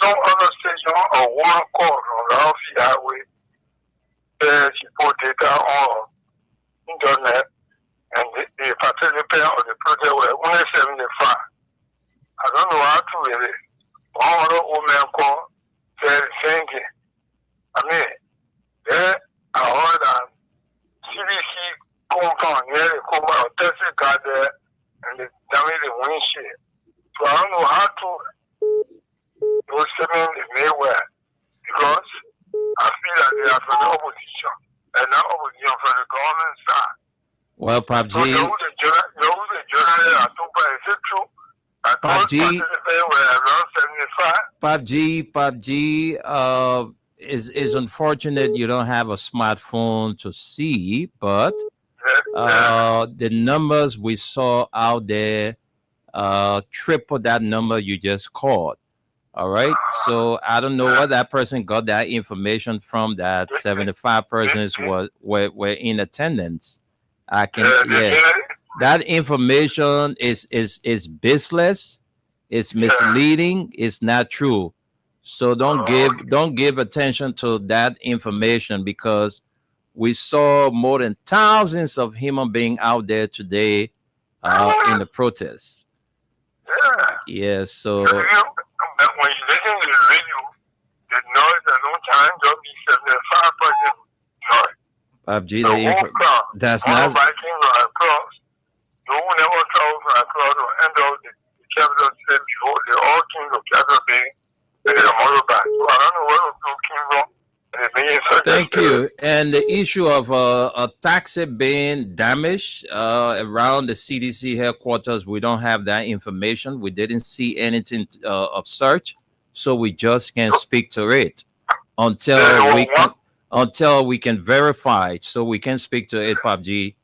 some other station, a woman called from the Alfie Highway. She put data on internet, and the participants of the protest were only 75. I don't know how to read it. One other woman called said the same thing. I mean, there I heard that CDC compound near the compound of Tesla got there and they damaged the windshield. So I don't know how to those statements is made well because I feel that they are from the opposition and not opposition from the government side. Well, So PUBG, the journalist I told by is it true? I told PUBG. participants were around 75. PUBG is unfortunate you don't have a smartphone to see, but the numbers we saw out there triple that number you just called. All right. So I don't know where that person got that information from that 75 persons were in attendance. I can that information is baseless, it's misleading, it's not true. So don't give attention to that information because we saw more than thousands of human beings out there today in the protests. Yes, so When you listen to the radio, the noise at no time don't be 75% noise. PUBG, The whole crowd, that's all not Vikings are across. No one ever travels from across or end of the capital state before. They all came to capital bay with their motorbike. So I don't know where those people came from. And they made such Thank a you. And the issue of a taxi being damaged around the CDC headquarters, we don't have that information. We didn't see anything of such, so we just can't speak to it until until we can verify, so we can speak to it, PUBG.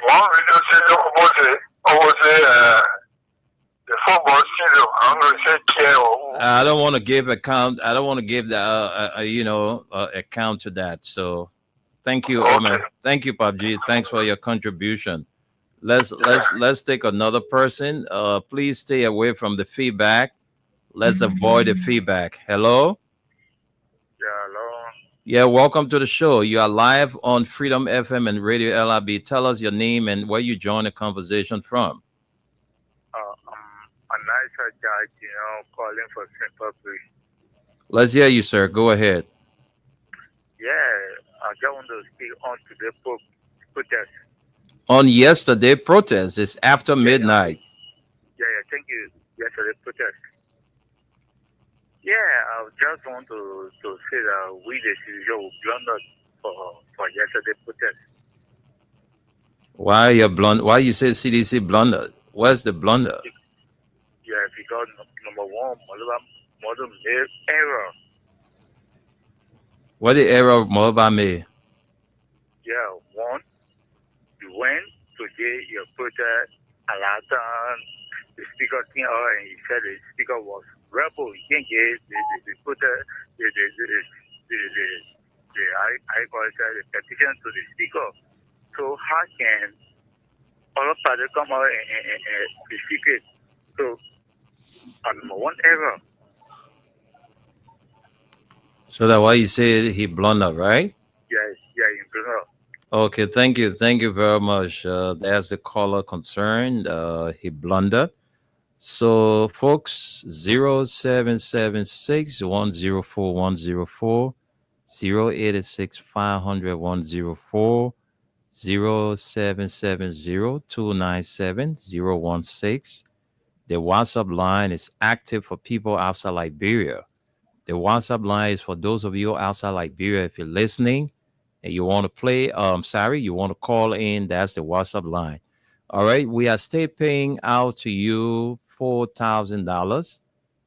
One radio station almost the football season. I'm going to say care or I don't want to give account. I don't want to give the account to that. So, thank you, Omer. Thank you, PUBG. Thanks for your contribution. Let's take another person. Please stay away from the feedback. Let's avoid the feedback. Hello. Yeah, hello. Yeah, welcome to the show. You are live on Freedom FM and Radio LRB. Tell us your name and where you join the conversation from. I'm a nicer guy, calling for Simple Play. Let's hear you, sir. Go ahead. Yeah, I just want to speak on today's protest. On yesterday protest, it's after midnight. Yeah, thank you. Yesterday protest. Yeah, I just want to say that we the citizen blundered for yesterday protest. Why you blunder? Why you say CDC blundered? Where's the blunder? Yeah, because number one, modern error. What the error Moba made? Yeah, one, you went today, you put a lot on the speaker came out and he said the speaker was rebel. He can't get the petition to the speaker. So how can all of parties come out and defeat it? So number one error. So that why you say he blundered, right? Yeah, you bring up. Okay, thank you very much. There's the caller concerned. He blundered. So, folks, 0776 104 104, 086 500 104, 0770 297 016. The WhatsApp line is active for people outside Liberia. The WhatsApp line is for those of you outside Liberia. If you're listening and you want to play, you want to call in, that's the WhatsApp line. All right, we are still paying out to you $4,000.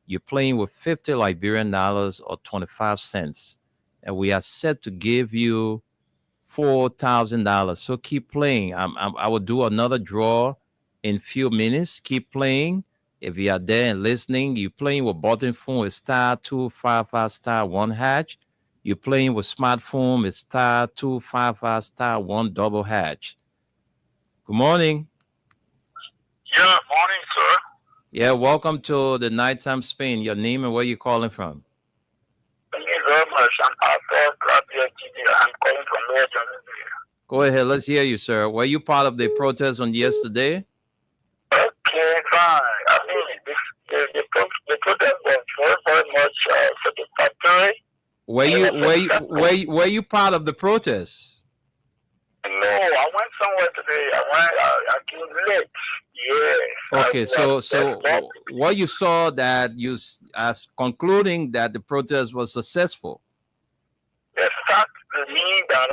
You're playing with 50 Liberian dollars or 25 cents. And we are set to give you $4,000. So keep playing. I will do another draw in few minutes. Keep playing. If you are there and listening, you're playing with button phone, it's *255*1#. You're playing with smartphone, it's *255*1#. Good morning. Yeah, morning, sir. Yeah, welcome to the Nighttime Spain. Your name and where you calling from? Thank you very much. I'm Arthur Grabia TV. I'm calling from North Nigeria. Go ahead. Let's hear you, sir. Were you part of the protest on yesterday? Okay, fine. I mean, the protest was very much satisfactory. Were you part of the protest? No, I went somewhere today. I came late. Yeah. Okay, so what you saw that you as concluding that the protest was successful? The fact to me that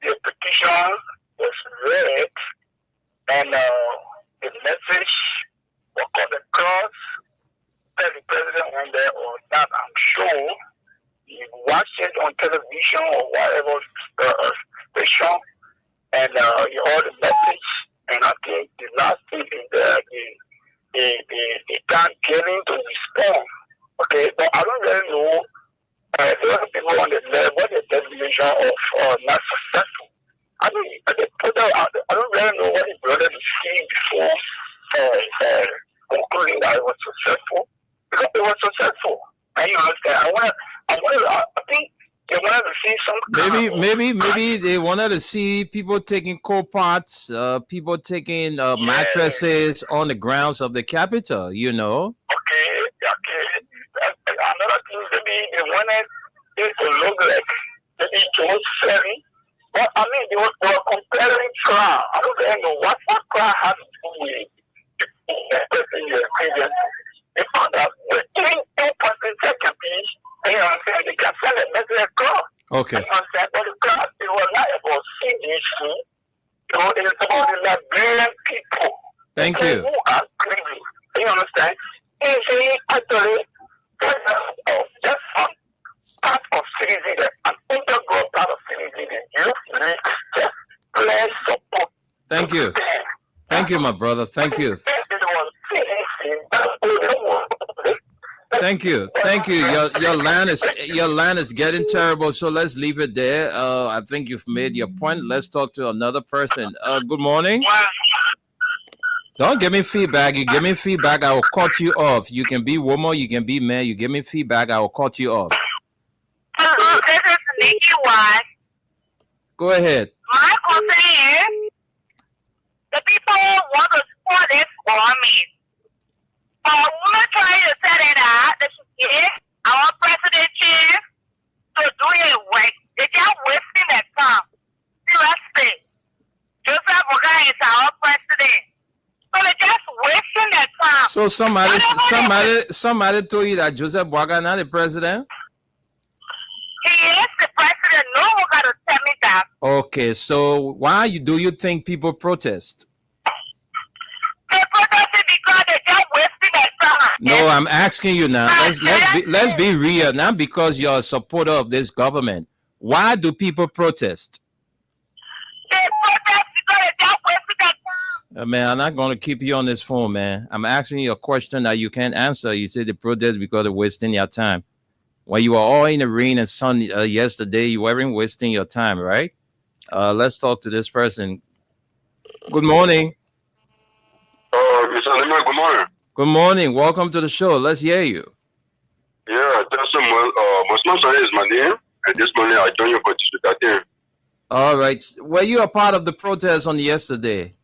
the petition was read and the message was cut across, that the president went there or not, I'm sure you watched it on television or whatever station, and you heard the message. And I think the last thing is that they can't get in to respond. Okay, but I don't really know. There are people on the level, what the definition of not successful. I mean, I don't really know what the brother is seeing before concluding that it was successful. Because it was successful. And you understand? I think they wanted to see some maybe they wanted to see people taking coal pots, people taking mattresses on the grounds of the Capitol, Okay. Another thing, maybe they wanted it to look like maybe George Ferry. But I mean, they were comparing trial. I don't really know what trial has to do with the they found that with 2% second you know what I'm saying? They can send a message across. Okay. You know what I'm saying? But the class, it was not about CDC. It was about the Liberian people. Thank you. Who are grieving. You understand? Easy, actually, just some part of citizen, an integral part Thank you. Thank you, my brother. Thank you. Thank you. Thank you. Your line is getting terrible. So let's leave it there. I think you've made your point. Let's talk to another person. Good morning. Don't give me feedback. You give me feedback, I will cut you off. You can be woman, you can be man. You give me feedback, I will cut you off. Hello, this is Nikki White. Go ahead. My concern is the people want to support this army. A woman trying to set it out that she get our president chief to do it work. They just wasting their time. Seriously. Joseph Boakai is our president. So they're just wasting their time. So somebody told you that Joseph Boakai not the president? He is the president. No one got to tell me that. Okay, so why do you think people protest? They protested because they just wasting their time. No, I'm asking you now. Let's be real. Not because you're a supporter of this government. Why do people protest? They protest because they just wasting their time. Man, I'm not going to keep you on this phone, man. I'm asking you a question that you can't answer. You say they protest because they're wasting your time. When you were all in the rain and sun yesterday, you weren't wasting your time, right? Let's talk to this person. Good morning. Mr. Lima, good morning. Good morning. Welcome to the show. Let's hear you. Yeah, that's Muslim Sahih is my name, and this morning I joined you for that thing. All right. Were you a part of the protest on yesterday?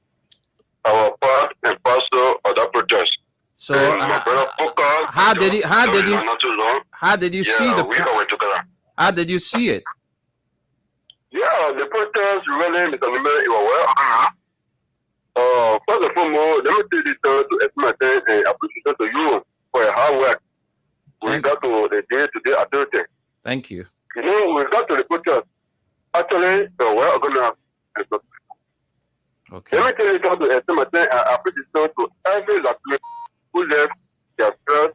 I was part and parcel of that protest. So my brother Poka, how did you not too long. how did you see the we were together. how did you see it? Yeah, the protest really, Mr. Lima, it was well organized. First and foremost, let me take this to estimate and appreciation to you for your hard work. We got to the day-to-day activity. Thank you. You know, we got to the protest. Actually, well organized. Okay. Let me tell you to estimate and appreciation to every activity who left their first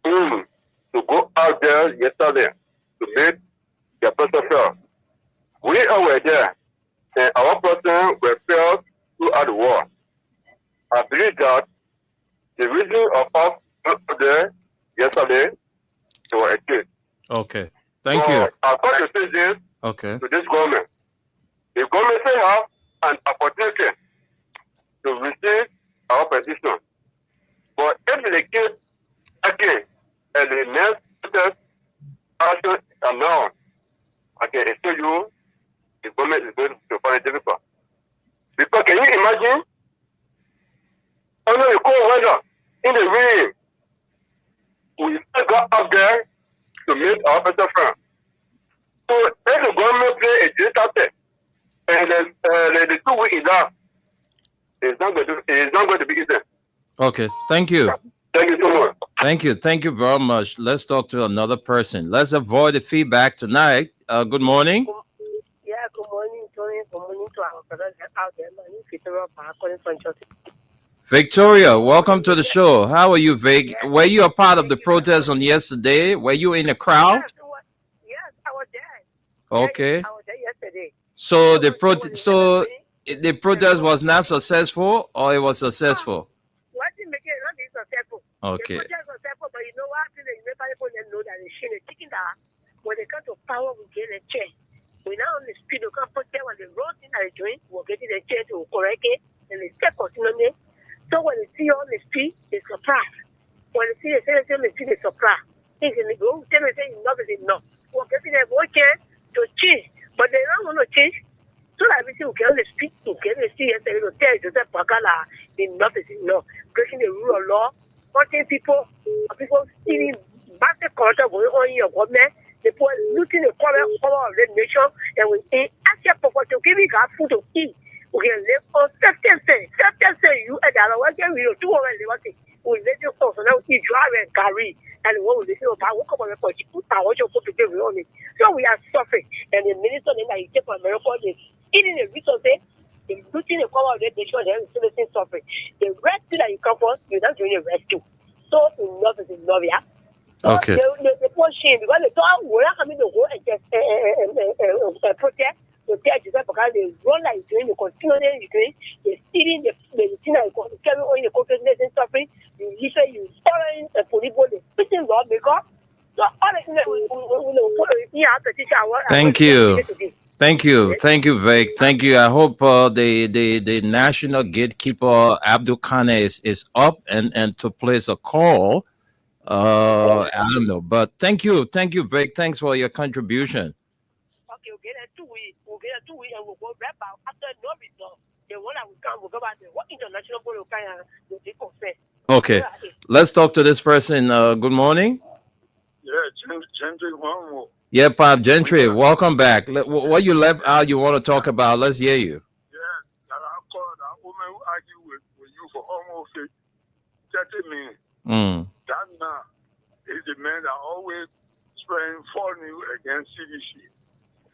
to go out there yesterday to make their person feel. We all were there, and our person were felt throughout the war. I believe that the reason of us not there yesterday was a case. Okay. Thank you. I thought you say this Okay. to this government. The government should have an opportunity to receive our petition. But if they keep again and the next protest action is announced, I can assure you the government is going to find it difficult. Because can you imagine? Under the cold weather, in the rain, we still got up there to meet our better friend. So if the government play a digital test and then the 2 weeks is up, it's not going to be easy. Okay. Thank you. Thank you so much. Thank you. Thank you very much. Let's talk to another person. Let's avoid the feedback tonight. Good morning. Yeah, good morning, Tony. Good morning to our brothers out there. My name is Victoria Park, calling from Chelsea. Victoria, welcome to the show. How are you, Vic? Were you a part of the protest on yesterday? Were you in the crowd? Yes, I was there. Okay. I was there yesterday. So the protest was not successful, or it was successful? What did make it not be successful? Okay. The protest was successful, but you know what? You never people know that they shouldn't taking that. When they come to power, we get a chair. We now on the speed, we can put them on the road thing that they're doing. We're getting a chair to correct it, and they step continually. So when they see on the street, they surprise. When they see the same, they see the surprise. Things in the go, tell me say enough is enough. We're getting a one chance to change, but they don't want to change. So that everything we get on the street, we get the street, and they will tell Joseph Bakala, enough is enough. Breaking the rule of law, hurting people stealing massive corruption going on in your government. People looting the power of the nation, and we ask your people to give you food to eat. We can live on self-defense. You and the other one can real 200 liberty. We let you also now eat dry and carry, and what we listen about what come on for you put power to put together on it. So we are suffering, and the minister then that he take from America is eating the resources, looting the power of the nation, and still suffering. The rescue that you come for, you're not doing a rescue. So enough is enough, yeah. So Okay. the poor shame because they thought we're not coming to go and just protest. to tell Joseph because they run like Ukraine, they continue in Ukraine, they're stealing the thing and carry on the country nation suffering, you listen, you following the police, they putting law because so all the things that we follow here after teacher. Thank you. Thank you. Thank you, Vic. Thank you. I hope the national gatekeeper Abdul Khan is up and to place a call. I don't know, but thank you, Vic. Thanks for your contribution. Okay, we'll get a 2 weeks. We'll get a 2 weeks and we'll go back out after no result. The one that will come, we'll go back to what international ball will kind of confess. Okay, let's talk to this person. Good morning. Yeah, Gentry, one more. Yeah, Pop Gentry, welcome back. What you left out, you want to talk about? Let's hear you. Yeah, that I called that woman who argued with you for almost 30 minutes. That man is the man that always spreading false news against CDC.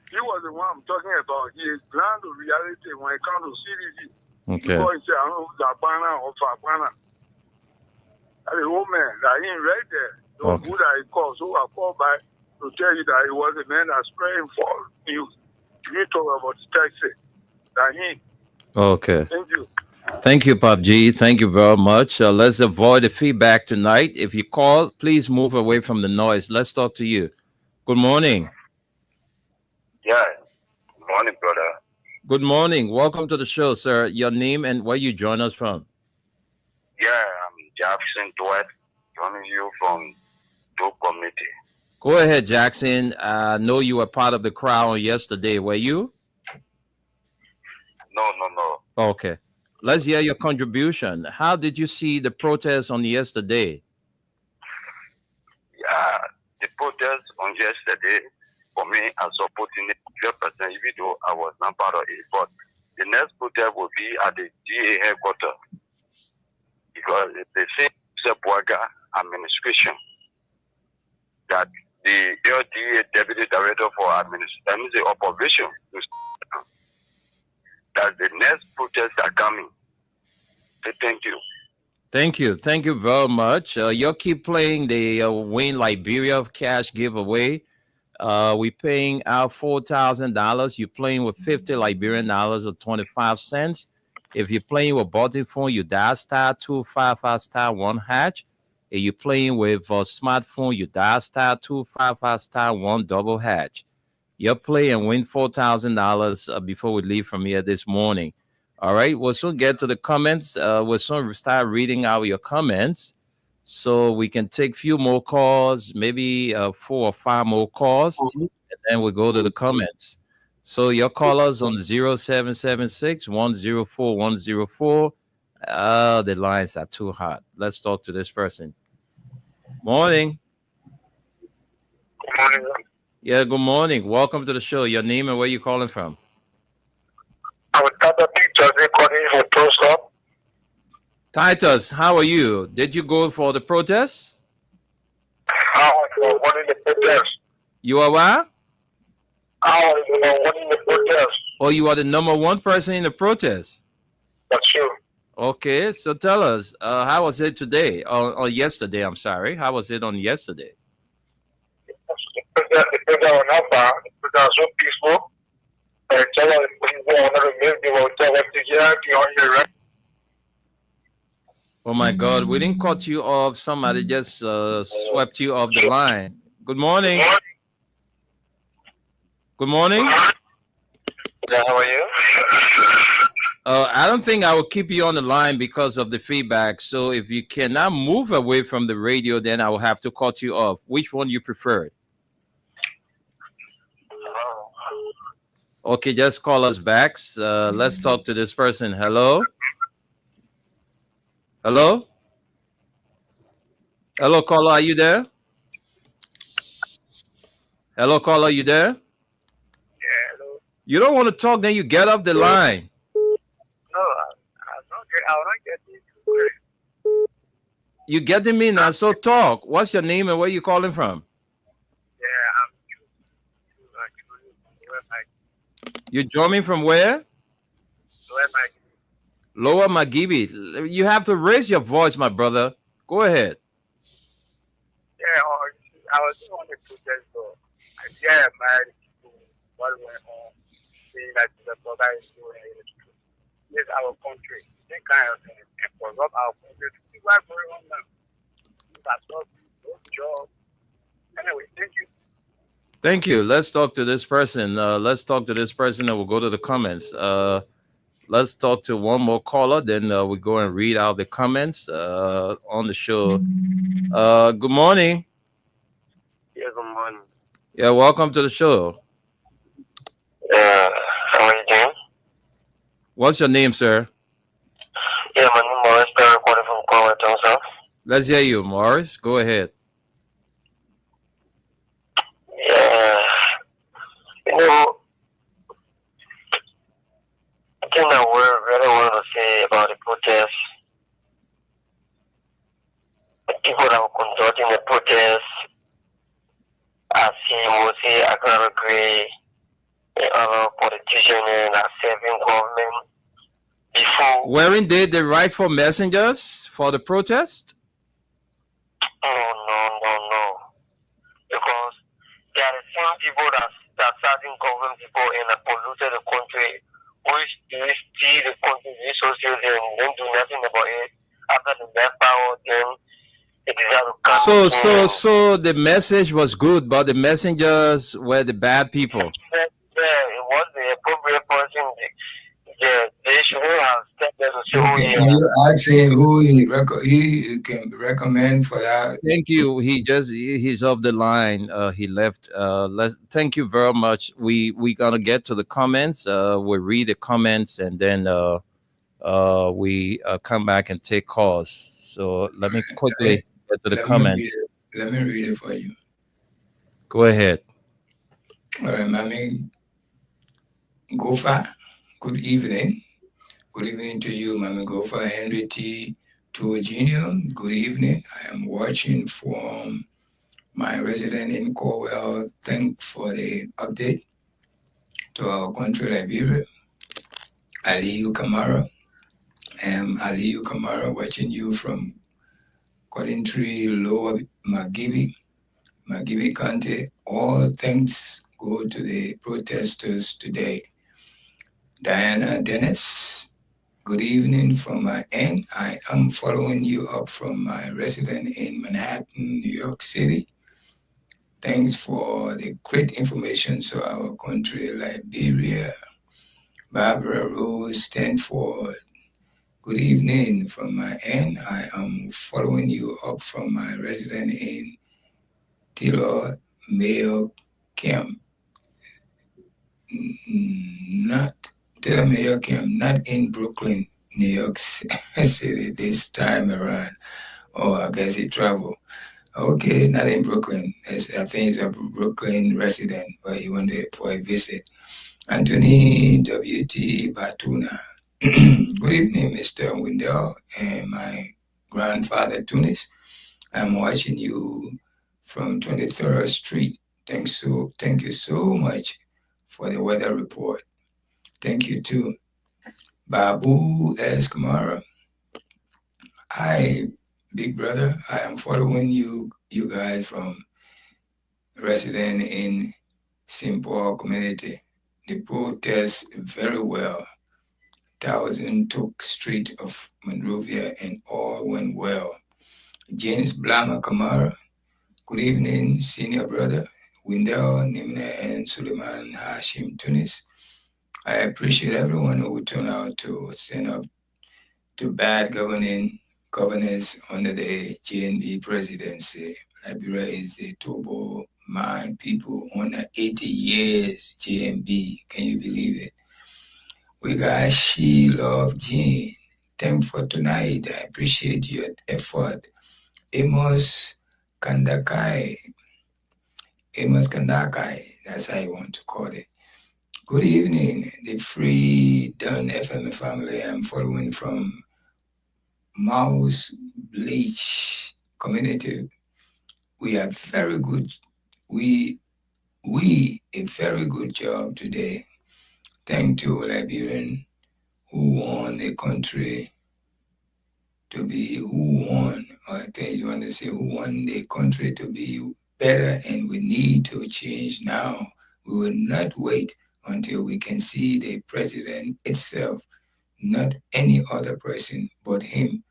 He was the one I'm talking about. He is blind to reality when it comes to CDC. Okay. Before he said, I don't know, Zabana or Fabana. That is old man that he ain't right there. So who that he called. So I called by to tell you that he was a man that spreading false news. You talk about the taxi. That he. Okay. Thank you. Thank you, Pop G. Thank you very much. Let's avoid the feedback tonight. If you call, please move away from the noise. Let's talk to you. Good morning. Yeah. Good morning, brother. Good morning. Welcome to the show, sir. Your name and where you join us from? Yeah, I'm Jackson Dwight, joining you from Dope Community. Go ahead, Jackson. I know you were part of the crowd yesterday. Were you? No. Okay. Let's hear your contribution. How did you see the protest on yesterday? Yeah, the protest on yesterday, for me, I supporting it 100%, even though I was not part of it. But the next protest will be at the DA headquarters. Because they say Buaga administration that the LDA Deputy Director for Operation, that the next protests are coming. So thank you. Thank you. Thank you very much. You keep playing the Win Liberia cash giveaway. We're paying out $4,000. You're playing with 50 Liberian dollars or 25 cents. If you're playing with button phone, you dial star 255 star 1 hash. If you're playing with a smartphone, you dial star 255 star 1 double hash. You play and win $4,000 before we leave from here this morning. All right, we'll soon get to the comments. We'll soon start reading out your comments so we can take a few more calls, maybe 4 or 5 more calls, and then we'll go to the comments. So your callers on 0776 104 104. The lines are too hot. Let's talk to this person. Morning. Good morning. Yeah, good morning. Welcome to the show. Your name and where you calling from? I was Tata Pictures calling for Tulsa. Titus, how are you? Did you go for the protest? I was winning the protest. You are what? I was winning the protest. Oh, you are the number one person in the protest? That's true. Okay, so tell us, how was it today? Or yesterday, I'm sorry. How was it on yesterday? The protest was not bad. The protest was so peaceful. Oh my God, we didn't cut you off. Somebody just swept you off the line. Good morning. Good morning. Yeah, how are you? I don't think I will keep you on the line because of the feedback. So if you cannot move away from the radio, then I will have to cut you off. Which one you prefer? Okay, just call us back. Let's talk to this person. Hello? Hello? Hello, caller, are you there? Hello, caller, are you there? Yeah, hello. You don't want to talk, then you get off the line. No, I will not get it. You getting me now, so talk. What's your name and where you calling from? You joining from where? Lower Magibi. You have to raise your voice, my brother. Go ahead. Yeah, I was on the protest, though. I married people what went on. saying that the brother is doing it. This is our country. They kind of corrupt our country. See what's going on now. That's not no job. Anyway, thank you. Thank you. Let's talk to this person. Let's talk to this person, and we'll go to the comments. Let's talk to one more caller. Then we go and read out the comments on the show. Good morning. Yeah, good morning. Yeah, welcome to the show. How are you doing? What's your name, sir? Yeah, my name is Morris Perry, recording from Conway, South. Let's hear you, Morris. Go ahead. Yeah, you know, the thing that we really want to say about the protest, the people that were conducting the protest, I see mostly Aguero Gray, and other politicians and are serving government before. Weren't they the rightful messengers for the protest? No. Because they are the same people that starting government people and that polluted the country, which they steal the country resources and don't do nothing about it. After the left power, then it is out of country. So the message was good, but the messengers were the bad people. Yeah, it was the appropriate person. They shouldn't have stepped there to say, Can you ask him who he can recommend for that? Thank you. He's off the line. He left. Thank you very much. We gonna get to the comments. We'll read the comments and then we come back and take calls. So let me quickly get to the comments. Let me read it for you. Go ahead. All right, Mami Gofa. Good evening. Good evening to you, Mami Gofa. Henry T. Tour Jr. Good evening. I am watching from my resident in Corwell. Thanks for the update to our country, Liberia. Aliyu Kamara. I am Aliyu Kamara watching you from Cottontree, Lower Magibi County. All thanks go to the protesters today. Diana Dennis, good evening from my end. I am following you up from my residence in Manhattan, New York City. Thanks for the great information to our country, Liberia. Barbara Rose Stanford, good evening from my end. I am following you up from my residence in Taylor, Mayo Camp. Not in Brooklyn, New York City this time around. Oh, I guess he traveled. Okay, not in Brooklyn. I think he's a Brooklyn resident, but he went there for a visit. Anthony W.T. Batuna. Good evening, Mr. Windell and my grandfather Tunis. I'm watching you from 23rd Street. Thank you so much for the weather report. Thank you too. Babu S. Kamara. Hi, big brother. I am following you guys from resident in St. Paul community. The protest very well. 1000 took street of Monrovia and all went well. James Blama Kamara. Good evening, senior brother. Windell, Nimna, and Suleiman Hashim Tunis. I appreciate everyone who would turn out to stand up to bad governance under the GNB presidency. Liberia is the turbo mind people under 80 years GNB. Can you believe it? We got She Love Jean. Thanks for tonight. I appreciate your effort. Amos Kandakai, that's how you want to call it. Good evening, the Free Done FM family. I'm following from Mouse Bleach community. We are very good. We a very good job today. Thank to Liberian who won the country to be who won the country to be better, and we need to change now. We will not wait until we can see the president itself, not any other person but him.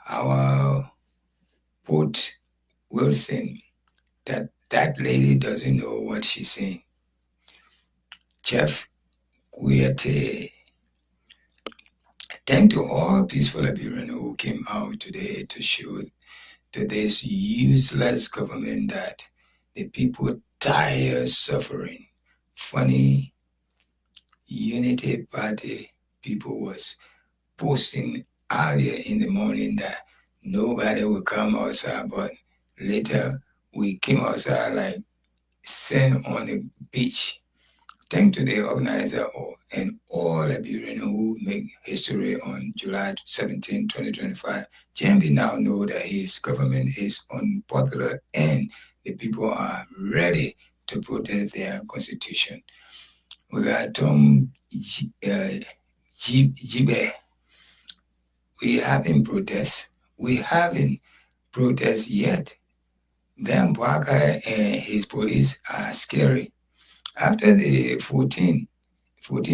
Our Port Wilson, that lady doesn't know what she's saying. Jeff Kuyate, thank to all peaceful Liberians who came out today to show to this useless government that the people tired suffering. Funny Unity Party people was posting earlier in the morning that nobody will come outside, but later we came outside like sand on the beach. Thank to the organizer and all Liberians who make history on July 17, 2025. JMB now know that his government is unpopular and the people are ready to protect their constitution. We got Tom Jibe. We haven't protests. We haven't protests yet. Then Bwaka and his police are scary. After the 14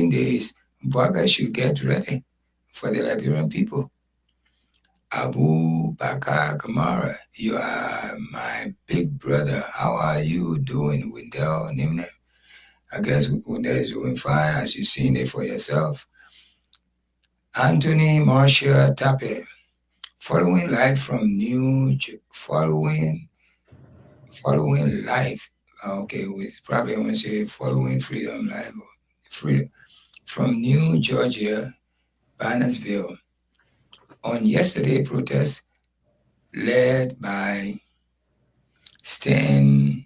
days, Bwaka should get ready for the Liberian people. Abu Bakar Kamara, you are my big brother. How are you doing, Wendell Nimne? I guess Wendell is doing fine, as you've seen it for yourself. Anthony Marshall Tape, following live from following live. Okay, we probably want to say following Freedom Live. Freedom from New Georgia, Bannersville. On yesterday protest led by Stan,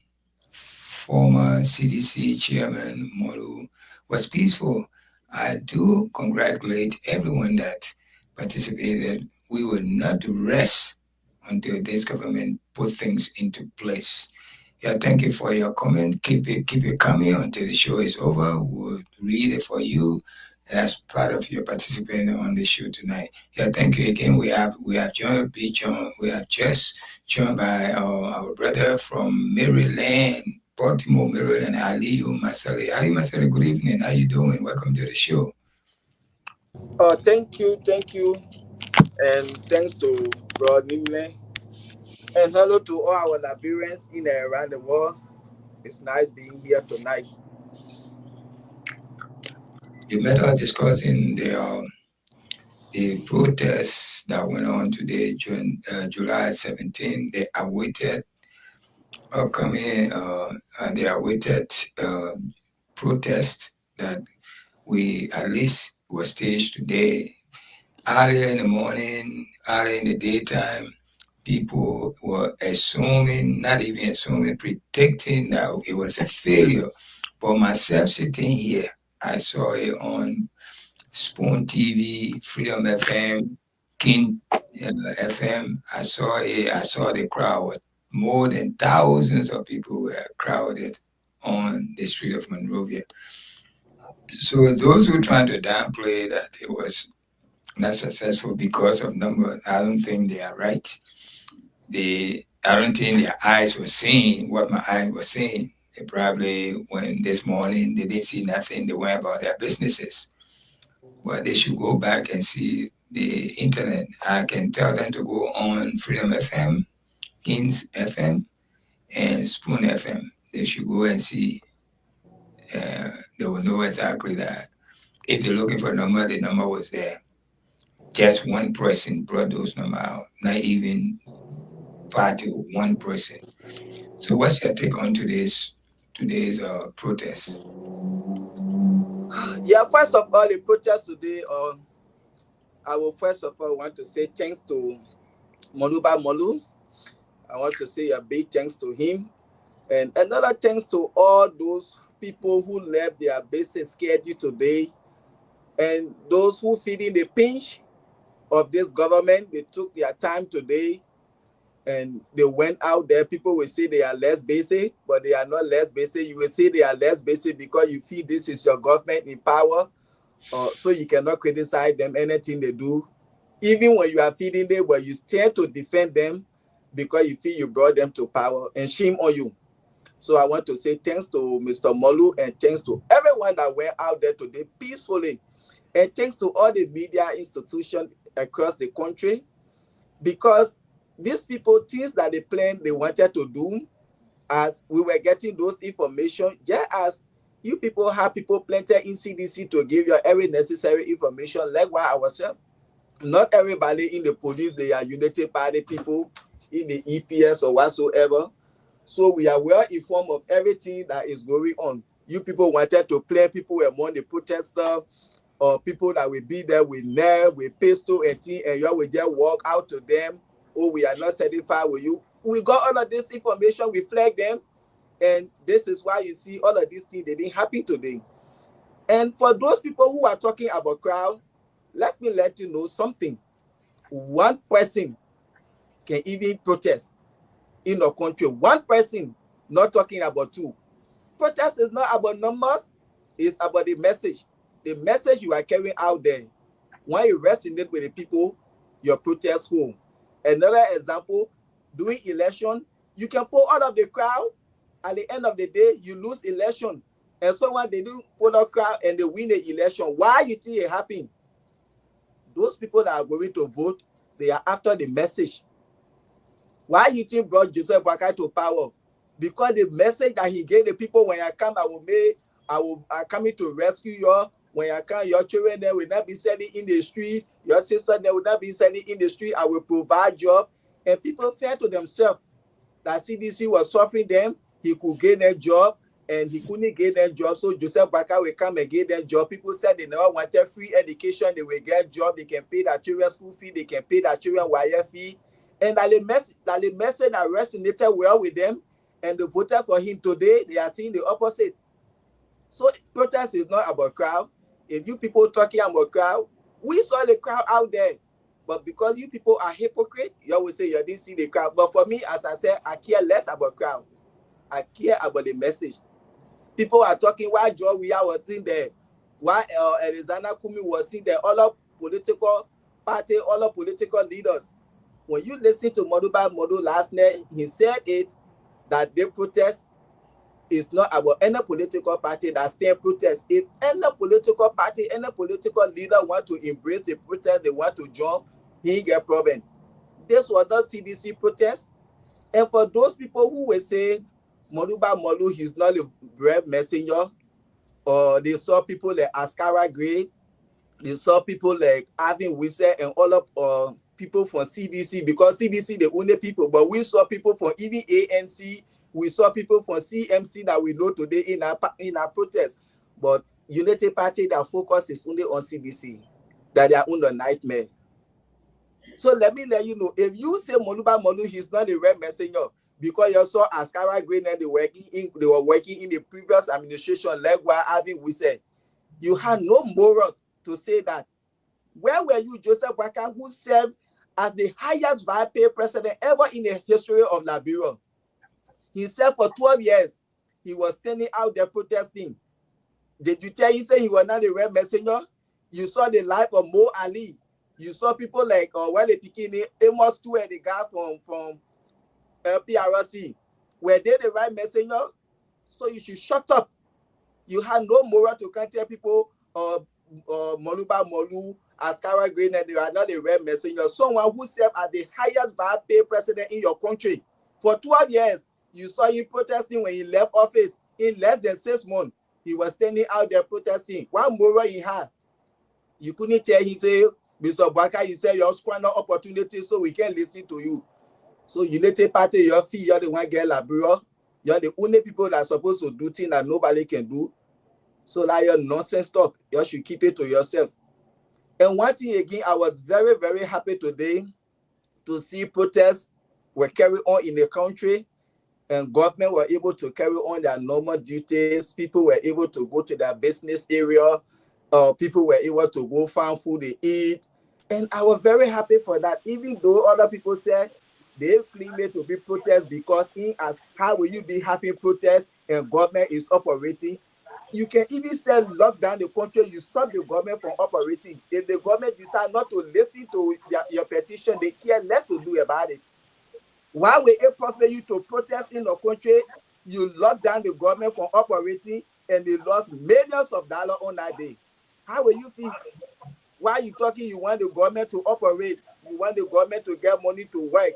former CDC Chairman Molu, was peaceful. I do congratulate everyone that participated. We will not rest until this government put things into place. Yeah, thank you for your comment. Keep it coming until the show is over. We'll read it for you as part of your participation on the show tonight. Yeah, thank you again. We have John B. John. We have Jess joined by our brother from Maryland, Baltimore, Maryland, Aliyu Masali. Ali Masali, good evening. How you doing? Welcome to the show. Thank you, and thanks to Bro Nimle. And hello to all our Liberians in and around the world. It's nice being here tonight. You met us discussing the protests that went on today, July 17. They awaited upcoming, they awaited protest that we at least was staged today. Earlier in the morning, earlier in the daytime, people were assuming, not even assuming, predicting that it was a failure. But myself sitting here, I saw it on Spoon TV, Freedom FM, King FM. I saw it. I saw the crowd. More than thousands of people were crowded on the street of Monrovia. So those who trying to downplay that it was not successful because of numbers, I don't think they are right. I don't think their eyes were seeing what my eyes were seeing. They probably, when this morning, they didn't see nothing. They went about their businesses. But they should go back and see the internet. I can tell them to go on Freedom FM, Kings FM, and Spoon FM. They should go and see. They will know exactly that. If they're looking for a number, the number was there. Just one person brought those numbers out, not even party, one person. So what's your take on today's protest? Yeah, first of all, the protest today, I will first of all want to say thanks to Moluba Molu. I want to say a big thanks to him. And another thanks to all those people who left their basic schedule today and those who feeling the pinch of this government. They took their time today and they went out there. People will say they are less basic, but they are not less basic. You will say they are less basic because you feel this is your government in power, so you cannot criticize them, anything they do. Even when you are feeling them, but you stand to defend them because you feel you brought them to power, and shame on you. So I want to say thanks to Mr. Molu and thanks to everyone that went out there today peacefully. And thanks to all the media institutions across the country, because these people, things that they planned, they wanted to do, as we were getting those information, just as you people have people planted in CDC to give you every necessary information, likewise ourselves. Not everybody in the police, they are United Party people, in the EPS or whatsoever. So we are well informed of everything that is going on. You people wanted to play people among the protesters, or people that will be there with nerve, with pistol and thing, and you will just walk out to them. Oh, we are not satisfied with you. We got all of this information, we flagged them, and this is why you see all of these things, they didn't happen today. And for those people who are talking about crowd, let me let you know something. One person can even protest in the country. One person, not talking about two. Protest is not about numbers, it's about the message. The message you are carrying out there. When you resonate with the people, your protest home. Another example, during election, you can pull out of the crowd. At the end of the day, you lose election. And someone, they do pull out crowd and they win the election. Why you think it happened? Those people that are going to vote, they are after the message. Why you think brought Joseph Boakai to power? Because the message that he gave the people, when I come, I'm coming to rescue you. When you come, your children they will not be selling in the street. Your sister they will not be selling in the street. I will provide job. And people felt to themselves that CDC was suffering them. He could gain a job and he couldn't get their job. So Joseph Boakai will come and get their job. People said they never wanted free education. They will get job. They can pay their children school fee. They can pay their children wire fee. And that the message that resonated well with them, and they voted for him today, they are seeing the opposite. So protest is not about crowd. If you people talking about crowd, we saw the crowd out there. But because you people are hypocrite, you always say you didn't see the crowd. But for me, as I said, I care less about crowd. I care about the message. People are talking why Joe Weah was in there, why Alexander Kumi was in there, all of political party, all of political leaders. When you listen to Modu last night, he said it, that the protest is not about any political party that still protest. If any political party, any political leader want to embrace the protest, they want to jump, he get a problem. This was not CDC protest. And for those people who will say, Molu, he's not a brave messenger, or they saw people like Askara Gray, they saw people like Arvin Wisse and all of people from CDC, because CDC, the only people, but we saw people from even ANC, we saw people from CMC that we know today in our protest. But Unity Party, that focus is only on CDC, that they are under nightmare. So let me let you know, if you say Molu, he's not a red messenger, because you saw Askara Green and they were working in the previous administration, like what Arvin Wisse, you had no moral to say that. Where were you, Joseph Boakai, who served as the highest vice president ever in the history of Liberia? He served for 12 years. He was standing out there protesting. Did you tell you say he was not a red messenger? You saw the life of Mo Ali. You saw people like Wale Pikini, Amos Stu, and the guy from PRC. Were they the right messenger? So you should shut up. You had no moral to tell people Molu, Askara Green, and they are not a red messenger. Someone who served as the highest vice president in your country for 12 years. You saw him protesting when he left office. In less than 6 months, he was standing out there protesting. What moral he had? You couldn't tell he say, Mr. Boakai, you say you're squander opportunity, so we can listen to you. So Unity Party, your fee, you're the one girl Liberia. You're the only people that are supposed to do things that nobody can do. So like your nonsense talk, you should keep it to yourself. And one thing again, I was very, very happy today to see protests were carried on in the country, and government were able to carry on their normal duties. People were able to go to their business area. People were able to go find food to eat. And I was very happy for that, even though other people said they claim it to be protest because how will you be having protests and government is operating? You can even say lock down the country, you stop the government from operating. If the government decide not to listen to your petition, they care less to do about it. Why will it profit you to protest in the country You locked down the government from operating, and they lost millions of dollars on that day. How will you feel? Why are you talking? You want the government to operate. You want the government to get money to work.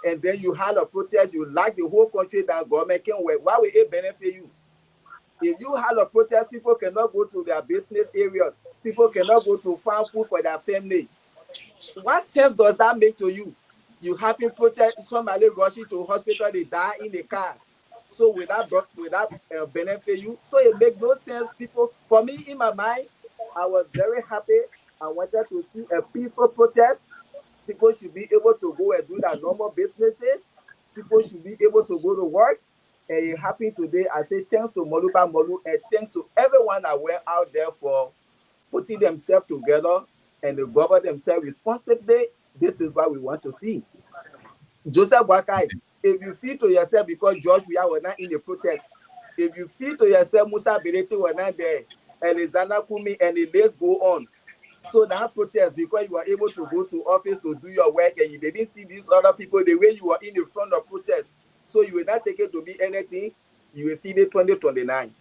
And then you had a protest. You lock the whole country down. Government can't work. Why will it benefit you? If you had a protest, people cannot go to their business areas. People cannot go to farm food for their family. What sense does that make to you? You happen protest, somebody rushing to hospital, they die in the car. So will that benefit you? So it makes no sense. People, for me, in my mind, I was very happy. I wanted to see a peaceful protest. People should be able to go and do their normal businesses. People should be able to go to work. And it happened today. I say thanks to Moluba Molu and thanks to everyone that went out there for putting themselves together and they govern themselves responsibly. This is what we want to see. Joseph Boakai, if you feel to yourself because George Weah was not in the protest, if you feel to yourself Musa Belete was not there, Alexander Kumi, and the list go on. So that protest, because you were able to go to office to do your work and you didn't see these other people the way you were in the front of protest, so you will not take it to be anything, you will feel it 2029.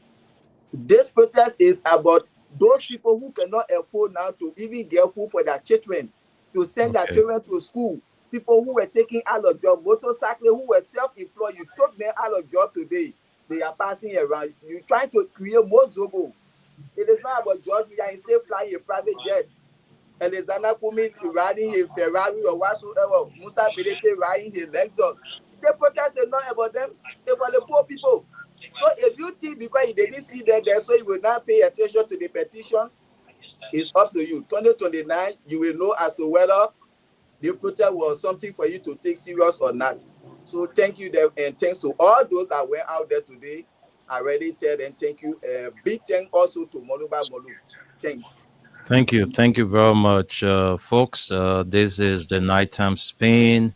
This protest is about those people who cannot afford now to even get food for their children, to send their children to school. People who were taking out of job, motorcyclists who were self-employed, you took them out of job today. They are passing around. You trying to create more zobo. It is not about George Weah instead flying a private jet. Alexander Kumi riding a Ferrari or whatsoever. Musa Belete riding his Lexus. The protest is not about them. It's for the poor people. So if you think because you didn't see them there, so you will not pay attention to the petition, it's up to you. 2029, you will know as to whether the protest was something for you to take serious or not. So thank you, and thanks to all those that went out there today. I already tell them thank you. Big thank also to Moluba Molu. Thanks. Thank you. Thank you very much, folks. This is the Nighttime Spain.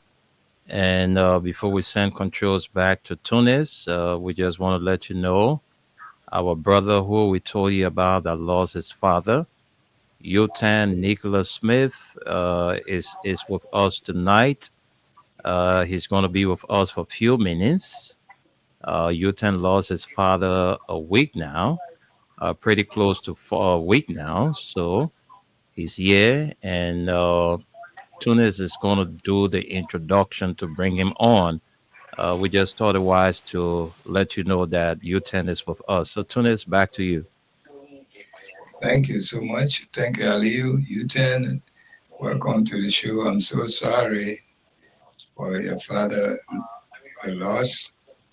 And before we send controls back to Tunis, we just want to let you know our brother who we told you about that lost his father, Yotan Nicholas Smith, is with us tonight. He's going to be with us for a few minutes. Yotan lost his father a week now, pretty close to a week now. So he's here, and Tunis is going to do the introduction to bring him on. We just thought it wise to let you know that U10 is with us. So Tunis, back to you. Thank you so much. Thank you, Aliyu. U10, welcome to the show. I'm so sorry for your father, the loss.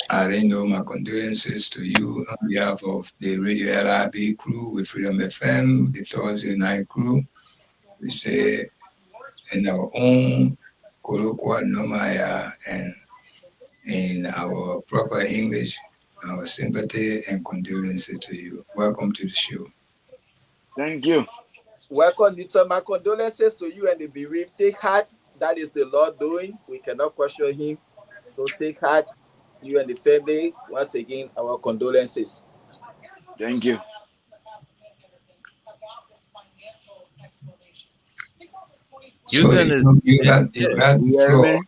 I didn't know. My condolences to you on behalf of the Radio LIB crew with Freedom FM, the Thursday night crew. We say in our own colloquial Nomaya and in our proper English, our sympathy and condolences to you. Welcome to the show. Thank you. Welcome, Nito. My condolences to you and the bereaved. Take heart. That is the Lord doing. We cannot question him. So take heart, you and the family. Once again, our condolences. Thank you. So you got the floor.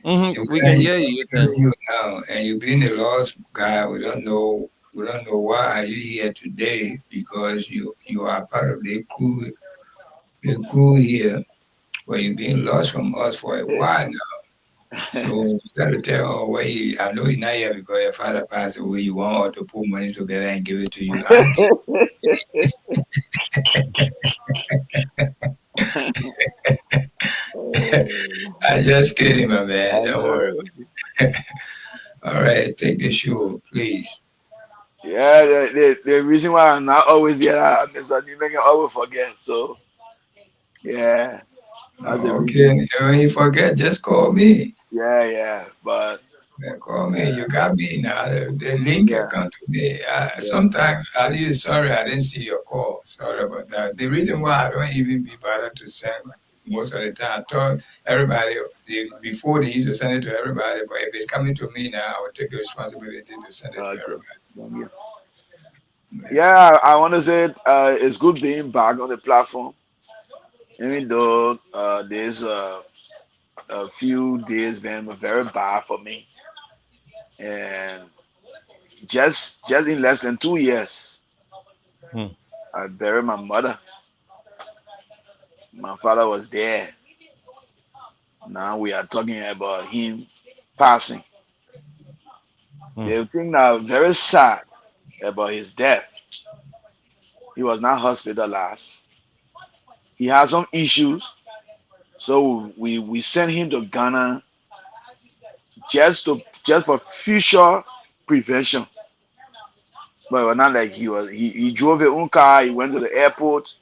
We can hear you. You now, and you being the lost guy, we don't know why you here today, because you are part of the crew here, but you've been lost from us for a while now. So you got to tell her where I know you're not here because your father passed away. You want her to put money together and give it to you. I'm just kidding, my man. Don't worry. All right, take the show, please. Yeah, the reason why I'm not always there, Mr. Nimeng, I always forget. So, yeah. Okay, when you forget, just call me. Yeah, but call me. You got me now. The link can come to me. Sometimes Ali, sorry, I didn't see your call. Sorry about that. The reason why I don't even be bothered to send most of the time, I thought everybody before they used to send it to everybody, but if it's coming to me now, I will take the responsibility to send it to everybody. Yeah, I want to say it's good being back on the platform, even though there's a few days been very bad for me, and just in less than 2 years, Hmm. I buried my mother. My father was there. Now we are talking about him passing. Hmm. The thing that very sad about his death, he was not hospitalized. He had some issues, so we sent him to Ghana just for future prevention. But it was not like he drove his own car, he went to the airport,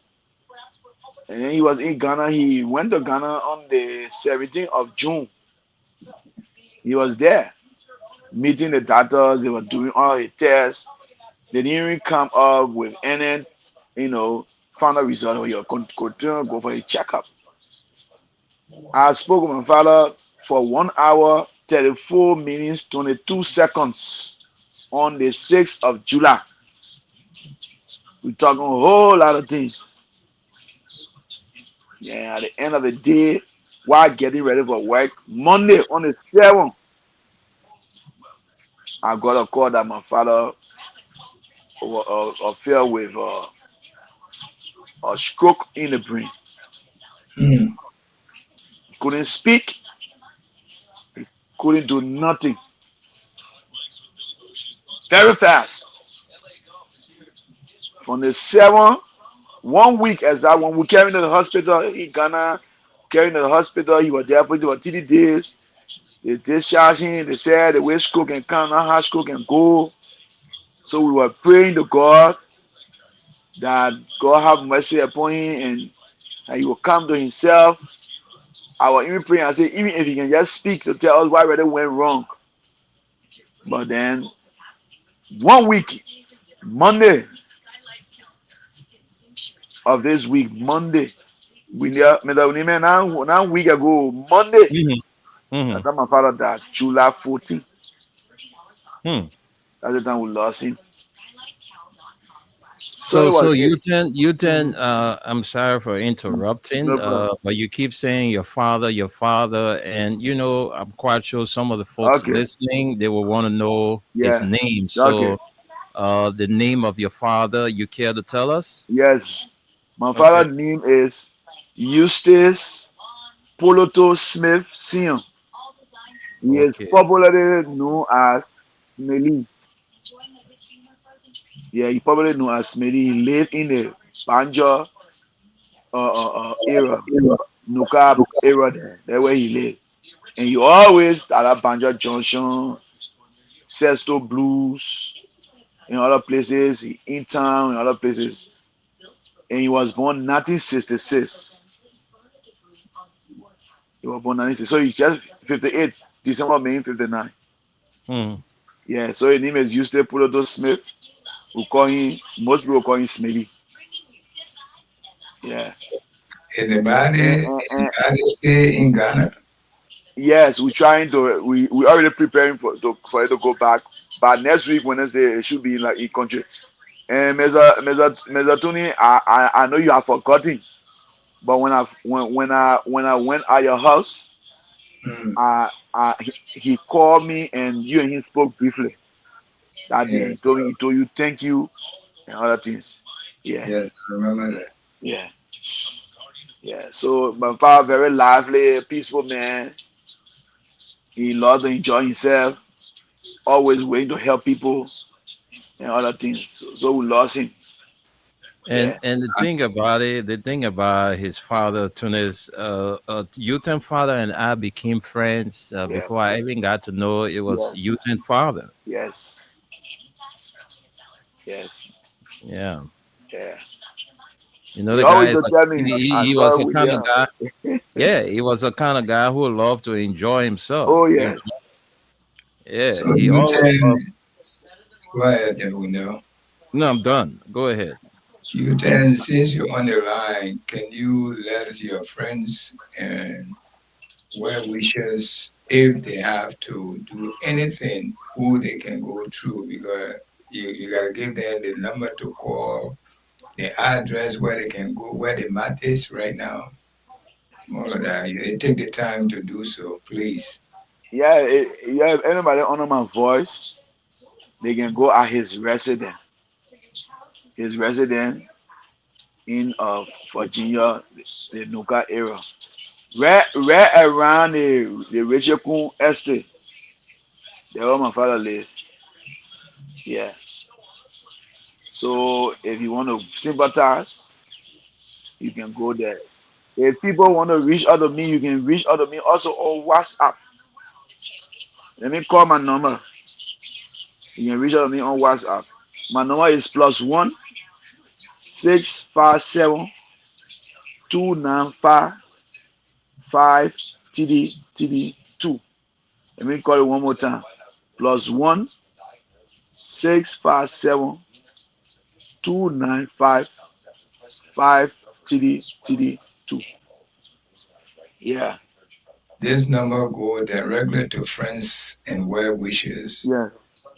and then he was in Ghana. He went to Ghana on the 17th of June. He was there meeting the doctors, they were doing all the tests. They didn't even come up with any, final result or your continue go for a checkup. I spoke with my father for 1 hour, 34 minutes, 22 seconds on the 6th of July. We talking a whole lot of things. Yeah, at the end of the day, while getting ready for work, Monday on the 7th, I got a call that my father fell with a stroke in the brain. Hmm. Couldn't speak, couldn't do nothing. Very fast. From the 7th, 1 week as that when we carried him to the hospital in Ghana, carried him to the hospital, he was there for about 30 days. They discharged him, they said the way stroke can come, not how stroke can go. So we were praying to God that God have mercy upon him and that he will come to himself. I was even praying, I said, even if he can just speak to tell us why it went wrong. But then 1 week, Monday of this week, Monday, now week ago, Monday, Hmm. that's how my father died, July 14th. Hmm. That's the time we lost him. So it So, was it. you I'm sorry for interrupting, No problem. but you keep saying your father, and I'm quite sure some of the folks Okay. listening, they will want to know his Yeah. name. Okay. So, the name of your father, you care to tell us? Yes. My Okay. father's name is Eustace Poloto Smith Sr. He is Okay. popularly known as Smelly. Yeah, he popularly known as Smelly. He lived in the Banja era, Nuka era there. That's where he lived. And he always at that Banja Junction, Sesto Blues, in other places, in town, in other places. And he was born 1966. He was born 1966. So he's just 58, December, May 59. Hmm. Yeah, so his name is Eustace Poloto Smith. Most people call him Smelly. Yeah. Is And, the body stay in Ghana? yes, we already preparing for it to go back. But next week, Wednesday, it should be like in country. And Mr. Tony, I know you have forgotten, but when I went at your house, Hmm. he called me and you and him spoke briefly that day. Yes, He told you thank you and other things. Yeah, yes, I remember that. yeah, yeah. So my father very lively, peaceful man. He loved to enjoy himself, always willing to help people and other things. So we lost him. And Yeah, and the thing about his father, Tunis, Uten's father and I became friends yeah, before I even got to know it was yeah, Uten's father. yes, yes, Yeah. yeah. The He guy always is to tell me, I he was saw a kind of William. guy. Yeah, he was a kind of guy who loved to enjoy himself. Oh yeah. Yeah, So he you always tell, loved. go ahead, Window. No, I'm done. Go ahead. You tell, since you're on the line, can you let your friends and well wishers, if they have to do anything, who they can go through, because you gotta give them the number to call, the address where they can go, where the mat is right now, all of that. You take the time to do so, please. Yeah, yeah. If anybody honor my voice, they can go at his residence. His residence in Virginia, the Nuka area. Right around the Rachel Kuhn estate. That's where my father lived. Yeah. So if you want to sympathize, you can go there. If people want to reach out to me, you can reach out to me also on WhatsApp. Let me call my number. You can reach out to me on WhatsApp. My number is +1 657 295 5TD2. Let me call it one more time. +1 657 295 5TD2. Yeah. This number go directly to friends and well wishers Yeah.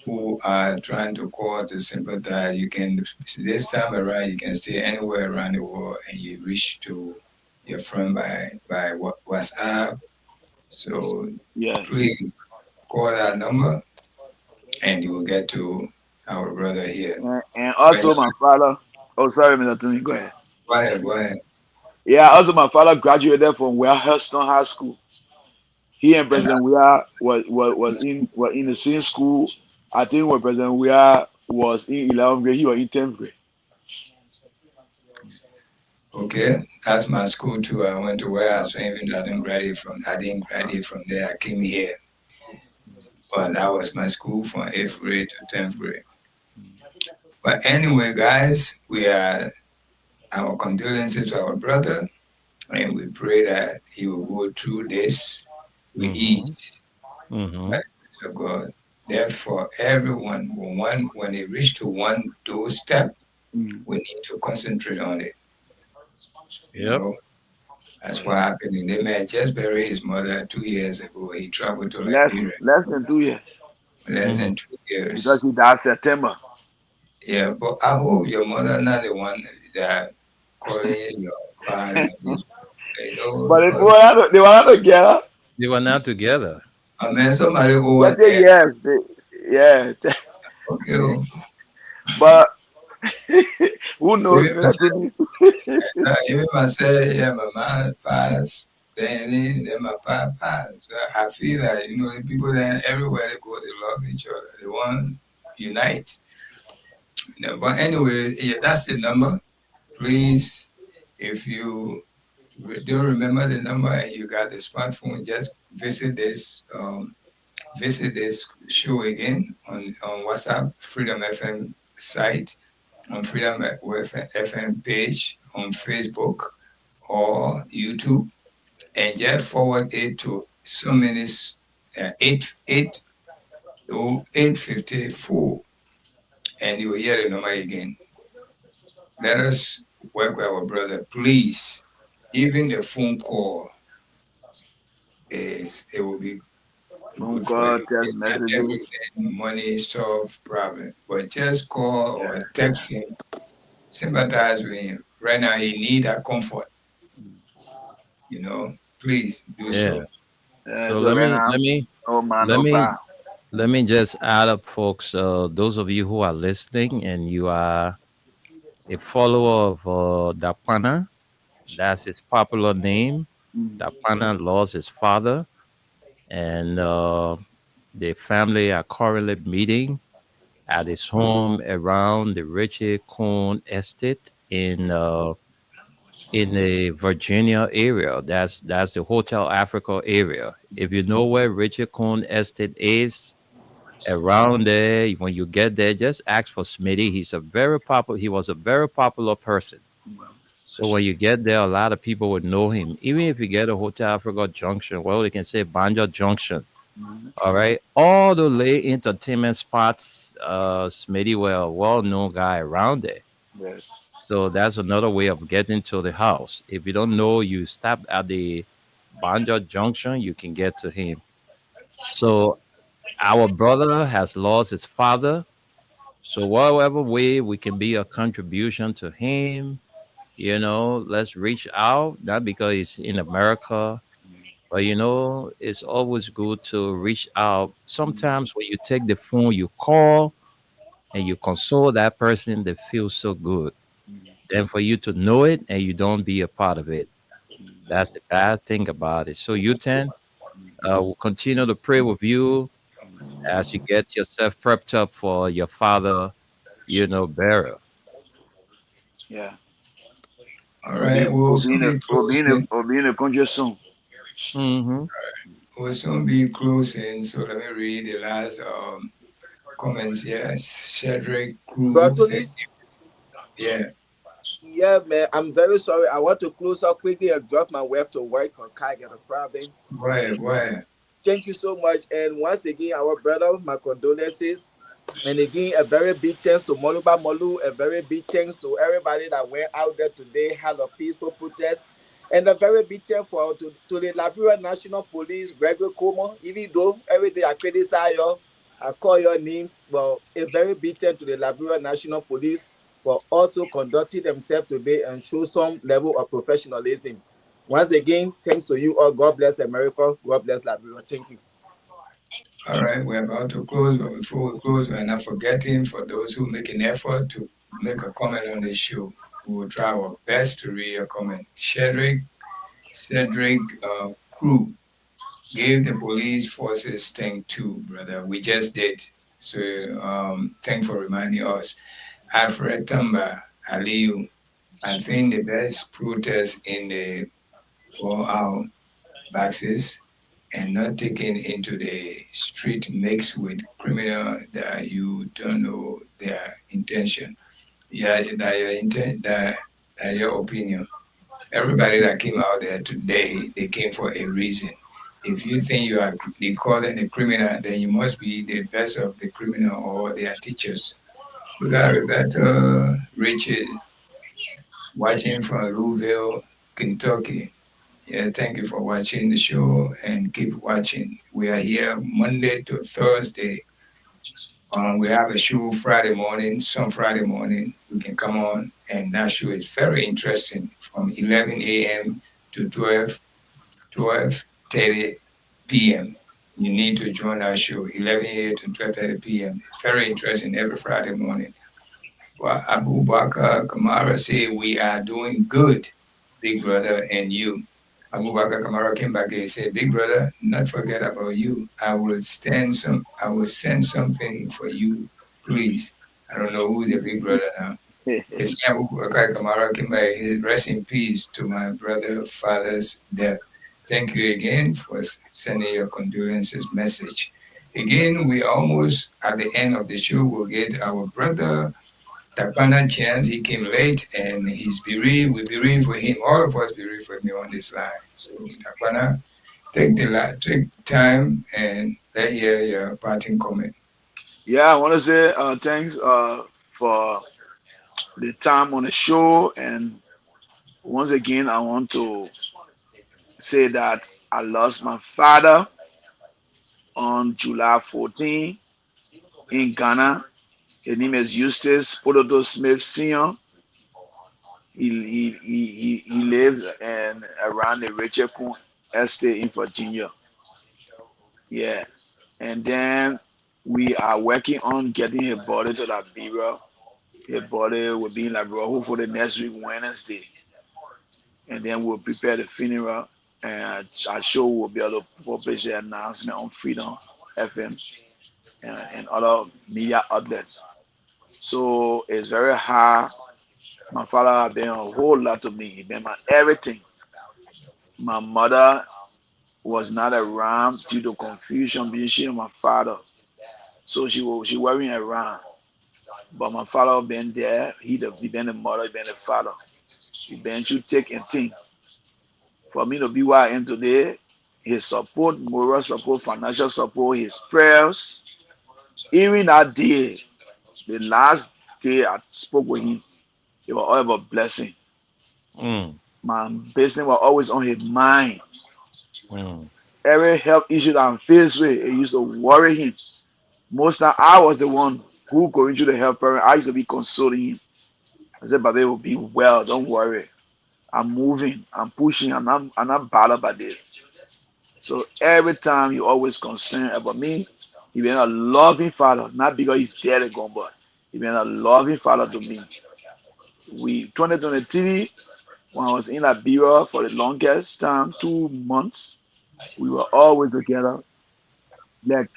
who are trying to call to sympathize. You can, this time around, you can stay anywhere around the world and you reach to your friend by WhatsApp. So Yeah. please call that number and you will get to our brother here. And also my father. Oh, sorry, Mr. Tony. Go ahead. Go ahead. Yeah, also my father graduated from Hurston High School. He and President Weah was in the same school. I think when President Weah was in 11th grade, he was in 10th grade. Okay, that's my school too. I went to where I was, even though I didn't graduate from there. I came here, but that was my school from 8th grade to 10th grade. But anyway, guys, we are our condolences to our brother, and we pray that he will go through this with ease. By the grace of God. Therefore, everyone, when they reach to one doorstep, we need to concentrate on it. You know, that's what happened. They may just bury his mother 2 years ago. He traveled to Liberia. Less than 2 years. Less than 2 years. Because he died September. Yeah, but I hope your mother not the one that calling your father. You know, but they were not together. They were not together. I mean, somebody go out there. Yes, yeah. Okay. But who knows? Even myself, yeah, my mom passed, then my papa passed. So I feel that, you know, the people that everywhere they go, they love each other. They want to unite. You know, but anyway, yeah, that's the number. Please, if you don't remember the number and you got the smartphone, just visit this show again on WhatsApp, Freedom FM site, on Freedom FM page, on Facebook or YouTube, and just forward it to so many 854, and you will hear the number again. Let us work with our brother, please. Even the phone call it will be good for you. It's not everything, money solve problem, but just call or text him, sympathize with him. Right now, he need that comfort. You know, please do so. So let me just add up, folks. Those of you who are listening and you are a follower of Dapana, that's his popular name. Dapana lost his father, and the family are currently meeting at his home around the Richie Cohn Estate in the Virginia area. That's the Hotel Africa area. If you know where Richie Cohn Estate is, around there, when you get there, just ask for Smitty. He was a very popular person. So when you get there, a lot of people would know him. Even if you get a Hotel Africa Junction, well, they can say Banjo Junction. All right. All the late entertainment spots, Smitty were a well-known guy around there. Yes. So that's another way of getting to the house. If you don't know, you stop at the Banjo Junction, you can get to him. So our brother has lost his father. So whatever way we can be a contribution to him, you know, let's reach out, not because he's in America, but, you know, it's always good to reach out. Sometimes when you take the phone, you call and you console that person, they feel so good. Then for you to know it and you don't be a part of it, that's the bad thing about it. So you ten, we'll continue to pray with you as you get yourself prepped up for your father, burial. Yeah. All right, we'll soon be closing. We'll be in the country soon. Mm-hmm. We'll soon be closing. So let me read the last comments here. Cedric Crew said, Bertolis, yeah. yeah, man, I'm very sorry. I want to close up quickly and drop my wife to work on car get a problem. Why? Thank you so much. And once again, our brother, my condolences. And again, a very big thanks to Moluba Molu, a very big thanks to everybody that went out there today, had a peaceful protest. And a very big thanks to the Liberia National Police, Gregory Como, even though every day I criticize you, I call your names, but a very big thanks to the Liberia National Police for also conducting themselves today and show some level of professionalism. Once again, thanks to you all. God bless America. God bless Liberia. Thank you. All right, we're about to close, but before we close, we're not forgetting for those who make an effort to make a comment on the show. We will try our best to read your comment. Cedric Crew gave the police forces thank too, brother. We just did. So thanks for reminding us. Alfred Tamba Aliyu, I think the best protest in the all-out boxes and not taken into the street mixed with criminal that you don't know their intention. Yeah, that your opinion. Everybody that came out there today, they came for a reason. If you think you are they call them a criminal, then you must be the best of the criminal or their teachers. We got Roberta Richard watching from Louisville, Kentucky. Yeah, thank you for watching the show and keep watching. We are here Monday to Thursday. We have a show Friday morning. Some Friday morning we can come on, and that show is very interesting from 11 a.m. to 12:30 p.m. You need to join our show 11 a.m. to 12:30 p.m. It's very interesting every Friday morning. Well, Abu Bakr Kamara say we are doing good, big brother, and you. Abu Bakr Kamara came back and said, "Big brother, not forget about you. I will send something for you, please." I don't know who's the big brother now. It's Abu Bakr Kamara came back. Rest in peace to my brother, father's death. Thank you again for sending your condolences message. Again, we almost at the end of the show. We'll get our brother Takpana chance. He came late and he's bereaved. We bereaved for him. All of us bereaved for him on this line. So Takpana, take time and let hear your parting comment. Yeah, I want to say thanks for the time on the show, and once again, I want to say that I lost my father on July 14 in Ghana. His name is Eustace Pototo Smith Sr. He lives in around the Richard Court Estate in Virginia. Yeah, and then we are working on getting his body to Liberia. His body will be in Liberia hopefully next week Wednesday, and then we'll prepare the funeral. And our show will be able to publish the announcement on Freedom FM and other media outlets. So it's very hard. My father has been a whole lot to me. He been my everything. My mother was not around due to confusion between she and my father. So she wasn't around. But my father been there. He been the mother, he been the father. He been through thick and thin. For me to be where I am today, his support, moral support, financial support, his prayers. Even that day, the last day I spoke with him, it was all about blessing. My business was always on his mind. Every health issue that I'm faced with, it used to worry him. Most time I was the one who going through the health problem. I used to be consoling him. I said, "Baby, will be well. Don't worry. I'm moving. I'm pushing. I'm not bothered by this." So every time he always concerned about me. He been a loving father, not because he's dead and gone, but He been a loving father to me. 2023, when I was in Liberia for the longest time, 2 months, we were always together, like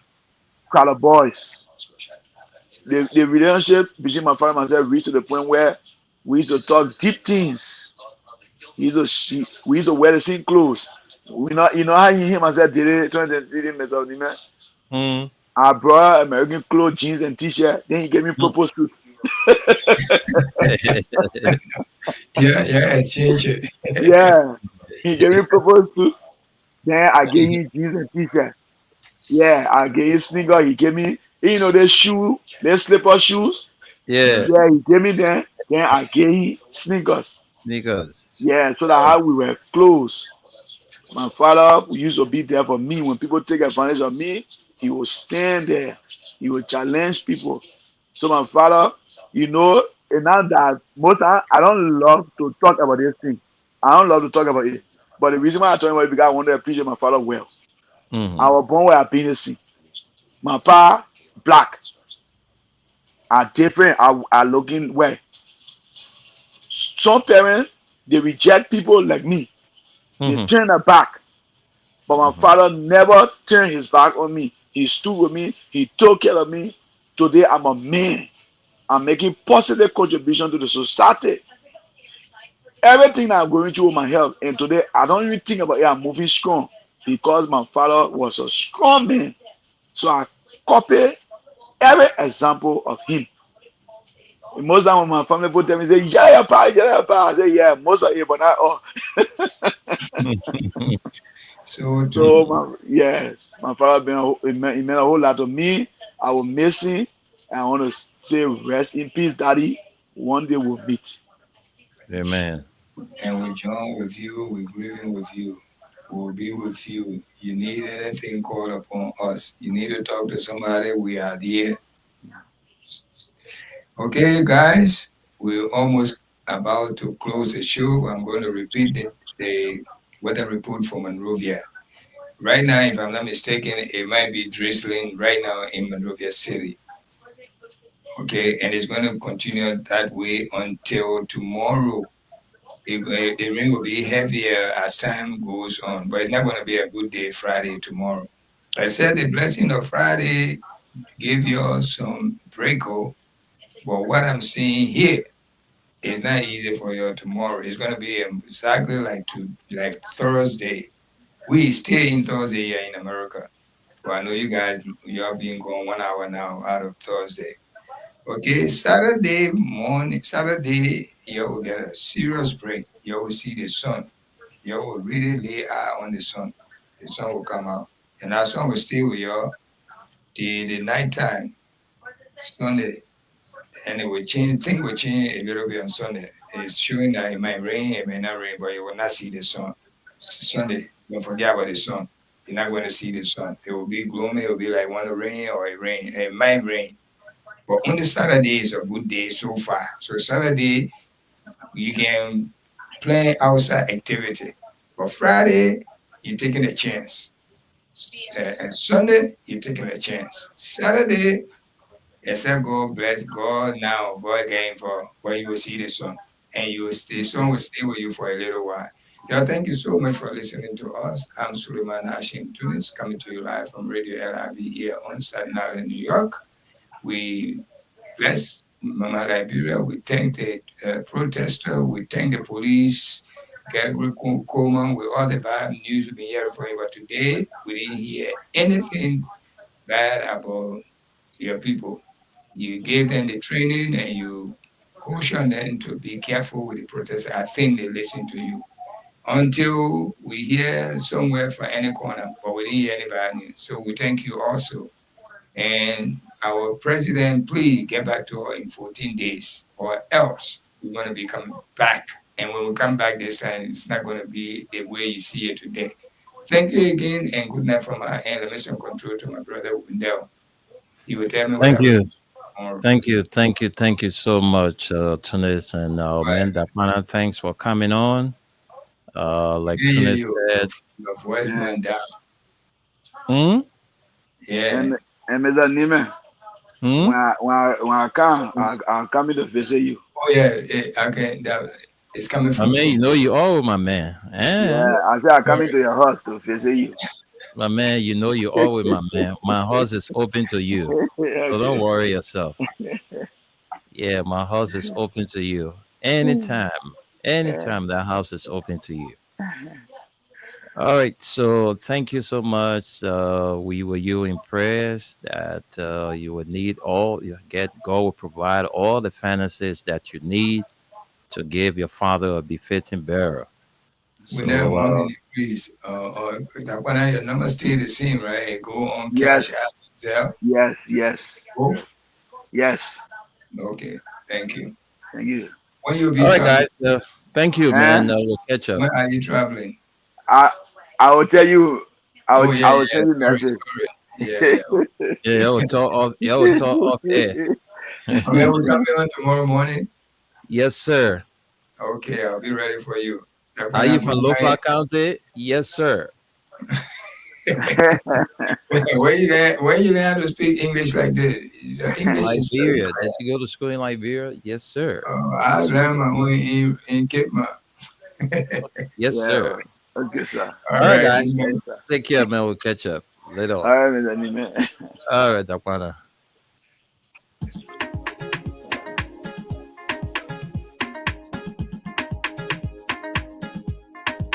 color boys. The relationship between my father and myself reached to the point where we used to talk deep things. We used to wear the same clothes. You know how he myself did it, 2023, man. Mm. I brought American clothes, jeans, and t-shirt. Then he gave me proposal. Yeah, exchange it. Yeah, he gave me proposal. Then I gave him jeans and t-shirt. Yeah, I gave him sneaker. He gave me, the shoe, the slipper shoes. Yeah, Yeah, he gave me them. Then I gave him sneakers. because Yeah, so that how we were close. My father used to be there for me. When people take advantage of me, he would stand there. He would challenge people. So my father, and now that most time, I don't love to talk about this thing. I don't love to talk about it. But the reason why I talk about it because I want to appreciate my father well. I was born with ability. My pa black are different. Are looking well. Some parents they reject people like me. They turn their back. But my father never turned his back on me. He stood with me. He took care of me. Today I'm a man. I'm making positive contribution to the society. Everything that I'm going through with my health, and today I don't even think about it. I'm moving strong because my father was a strong man. So I copy every example of him. And most of my family put them and say, yeah, pa, yeah, pa. I say, yeah, most of it, but not all. So So yes, my father he meant a whole lot to me. I will miss him. And I want to say rest in peace, Daddy. One day we'll meet. amen. and we join with you, we grieving with you. We'll be with you. You need anything, call upon us. You need to talk to somebody, we are there. Okay, guys, we're almost about to close the show. I'm going to repeat the weather report for Monrovia. Right now, if I'm not mistaken, it might be drizzling right now in Monrovia City. Okay, and it's going to continue that way until tomorrow. The rain will be heavier as time goes on, but it's not going to be a good day Friday tomorrow. I said the blessing of Friday gave you all some breako, but what I'm seeing here is not easy for you tomorrow. It's going to be exactly like Thursday. We stay in Thursday here in America. Well, I know you guys, you're being gone 1 hour now out of Thursday. Okay, Saturday morning, Saturday, you will get a serious break. You will see the sun. You will really lay eye on the sun. The sun will come out. And that sun will stay with you the nighttime, Sunday. And it will change, things will change a little bit on Sunday. It's showing that it might rain, it may not rain, but you will not see the sun. Sunday, don't forget about the sun. You're not going to see the sun. It will be gloomy, it will be like want to rain or it rain. It might rain. But only Saturday is a good day so far. So Saturday, you can plan outside activity. But Friday, you're taking a chance. And Sunday, you're taking a chance. Saturday, except God bless God now, God again for when you will see the sun. And the sun will stay with you for a little while. Yeah, thank you so much for listening to us. I'm Suleiman Hashim Tunis, coming to you live from Radio LIB here on Staten Island, New York. We bless Mama Liberia. We thank the protester. We thank the police. Gabriel Coleman with all the bad news we've been hearing from you. But today, we didn't hear anything bad about your people. You gave them the training and you caution them to be careful with the protest. I think they listen to you. Until we hear somewhere from any corner, but we didn't hear any bad news. So we thank you also. And our president, please get back to us in 14 days, or else we're going to be coming back. And when we come back this time, it's not going to be the way you see it today. Thank you again, and good night from our end. Let me send control to my brother Wendell. He will tell me what Thank you. tomorrow. Thank you so much, Tunis and Amanda. Thanks for coming on. Like Tunis said, your voice went down. hmm? Yeah. And Mr. Nime, Hmm? when I come, I'm coming to visit you. Oh yeah, okay. It's coming My from man, you me. know you all my man. Yeah, I said I'm coming to your house to visit you. My man, you know you always my man. My house is open to you. So don't Okay. worry yourself. Yeah, my house is open to you. Anytime. Anytime that house is open to you. All right. So thank you so much. We were you in prayers that you would need all you get. God will provide all the finances that you need to give your father a befitting burial. With that So 1 minute, please. That one, your number stay the same, right? Go on Yes, Cash App, Zelle. yes, Both. yes. Okay. Thank you. Thank you. When you'll be all right, guys. traveling? Thank you, Eh? man. We'll catch up. When are you traveling? I will tell you. Oh yeah, I will yeah. send you Sorry, message. sorry. Yeah, yeah. Yeah, you'll talk off air. I mean, we're coming on tomorrow morning. Yes, sir. Okay, I'll be ready for you. That Are when you I'm from Lofa County? Yes, sir. where you learn to speak English like this? Your English is very Liberia. clear. Did you go to school in Liberia? Yes, sir. I learned my own in Cape Mount. Yes, Yeah. sir. Okay, sir. All All right, right, guys. good night. Take care, man. We'll catch up later on. All right, man. All right, Dakwana.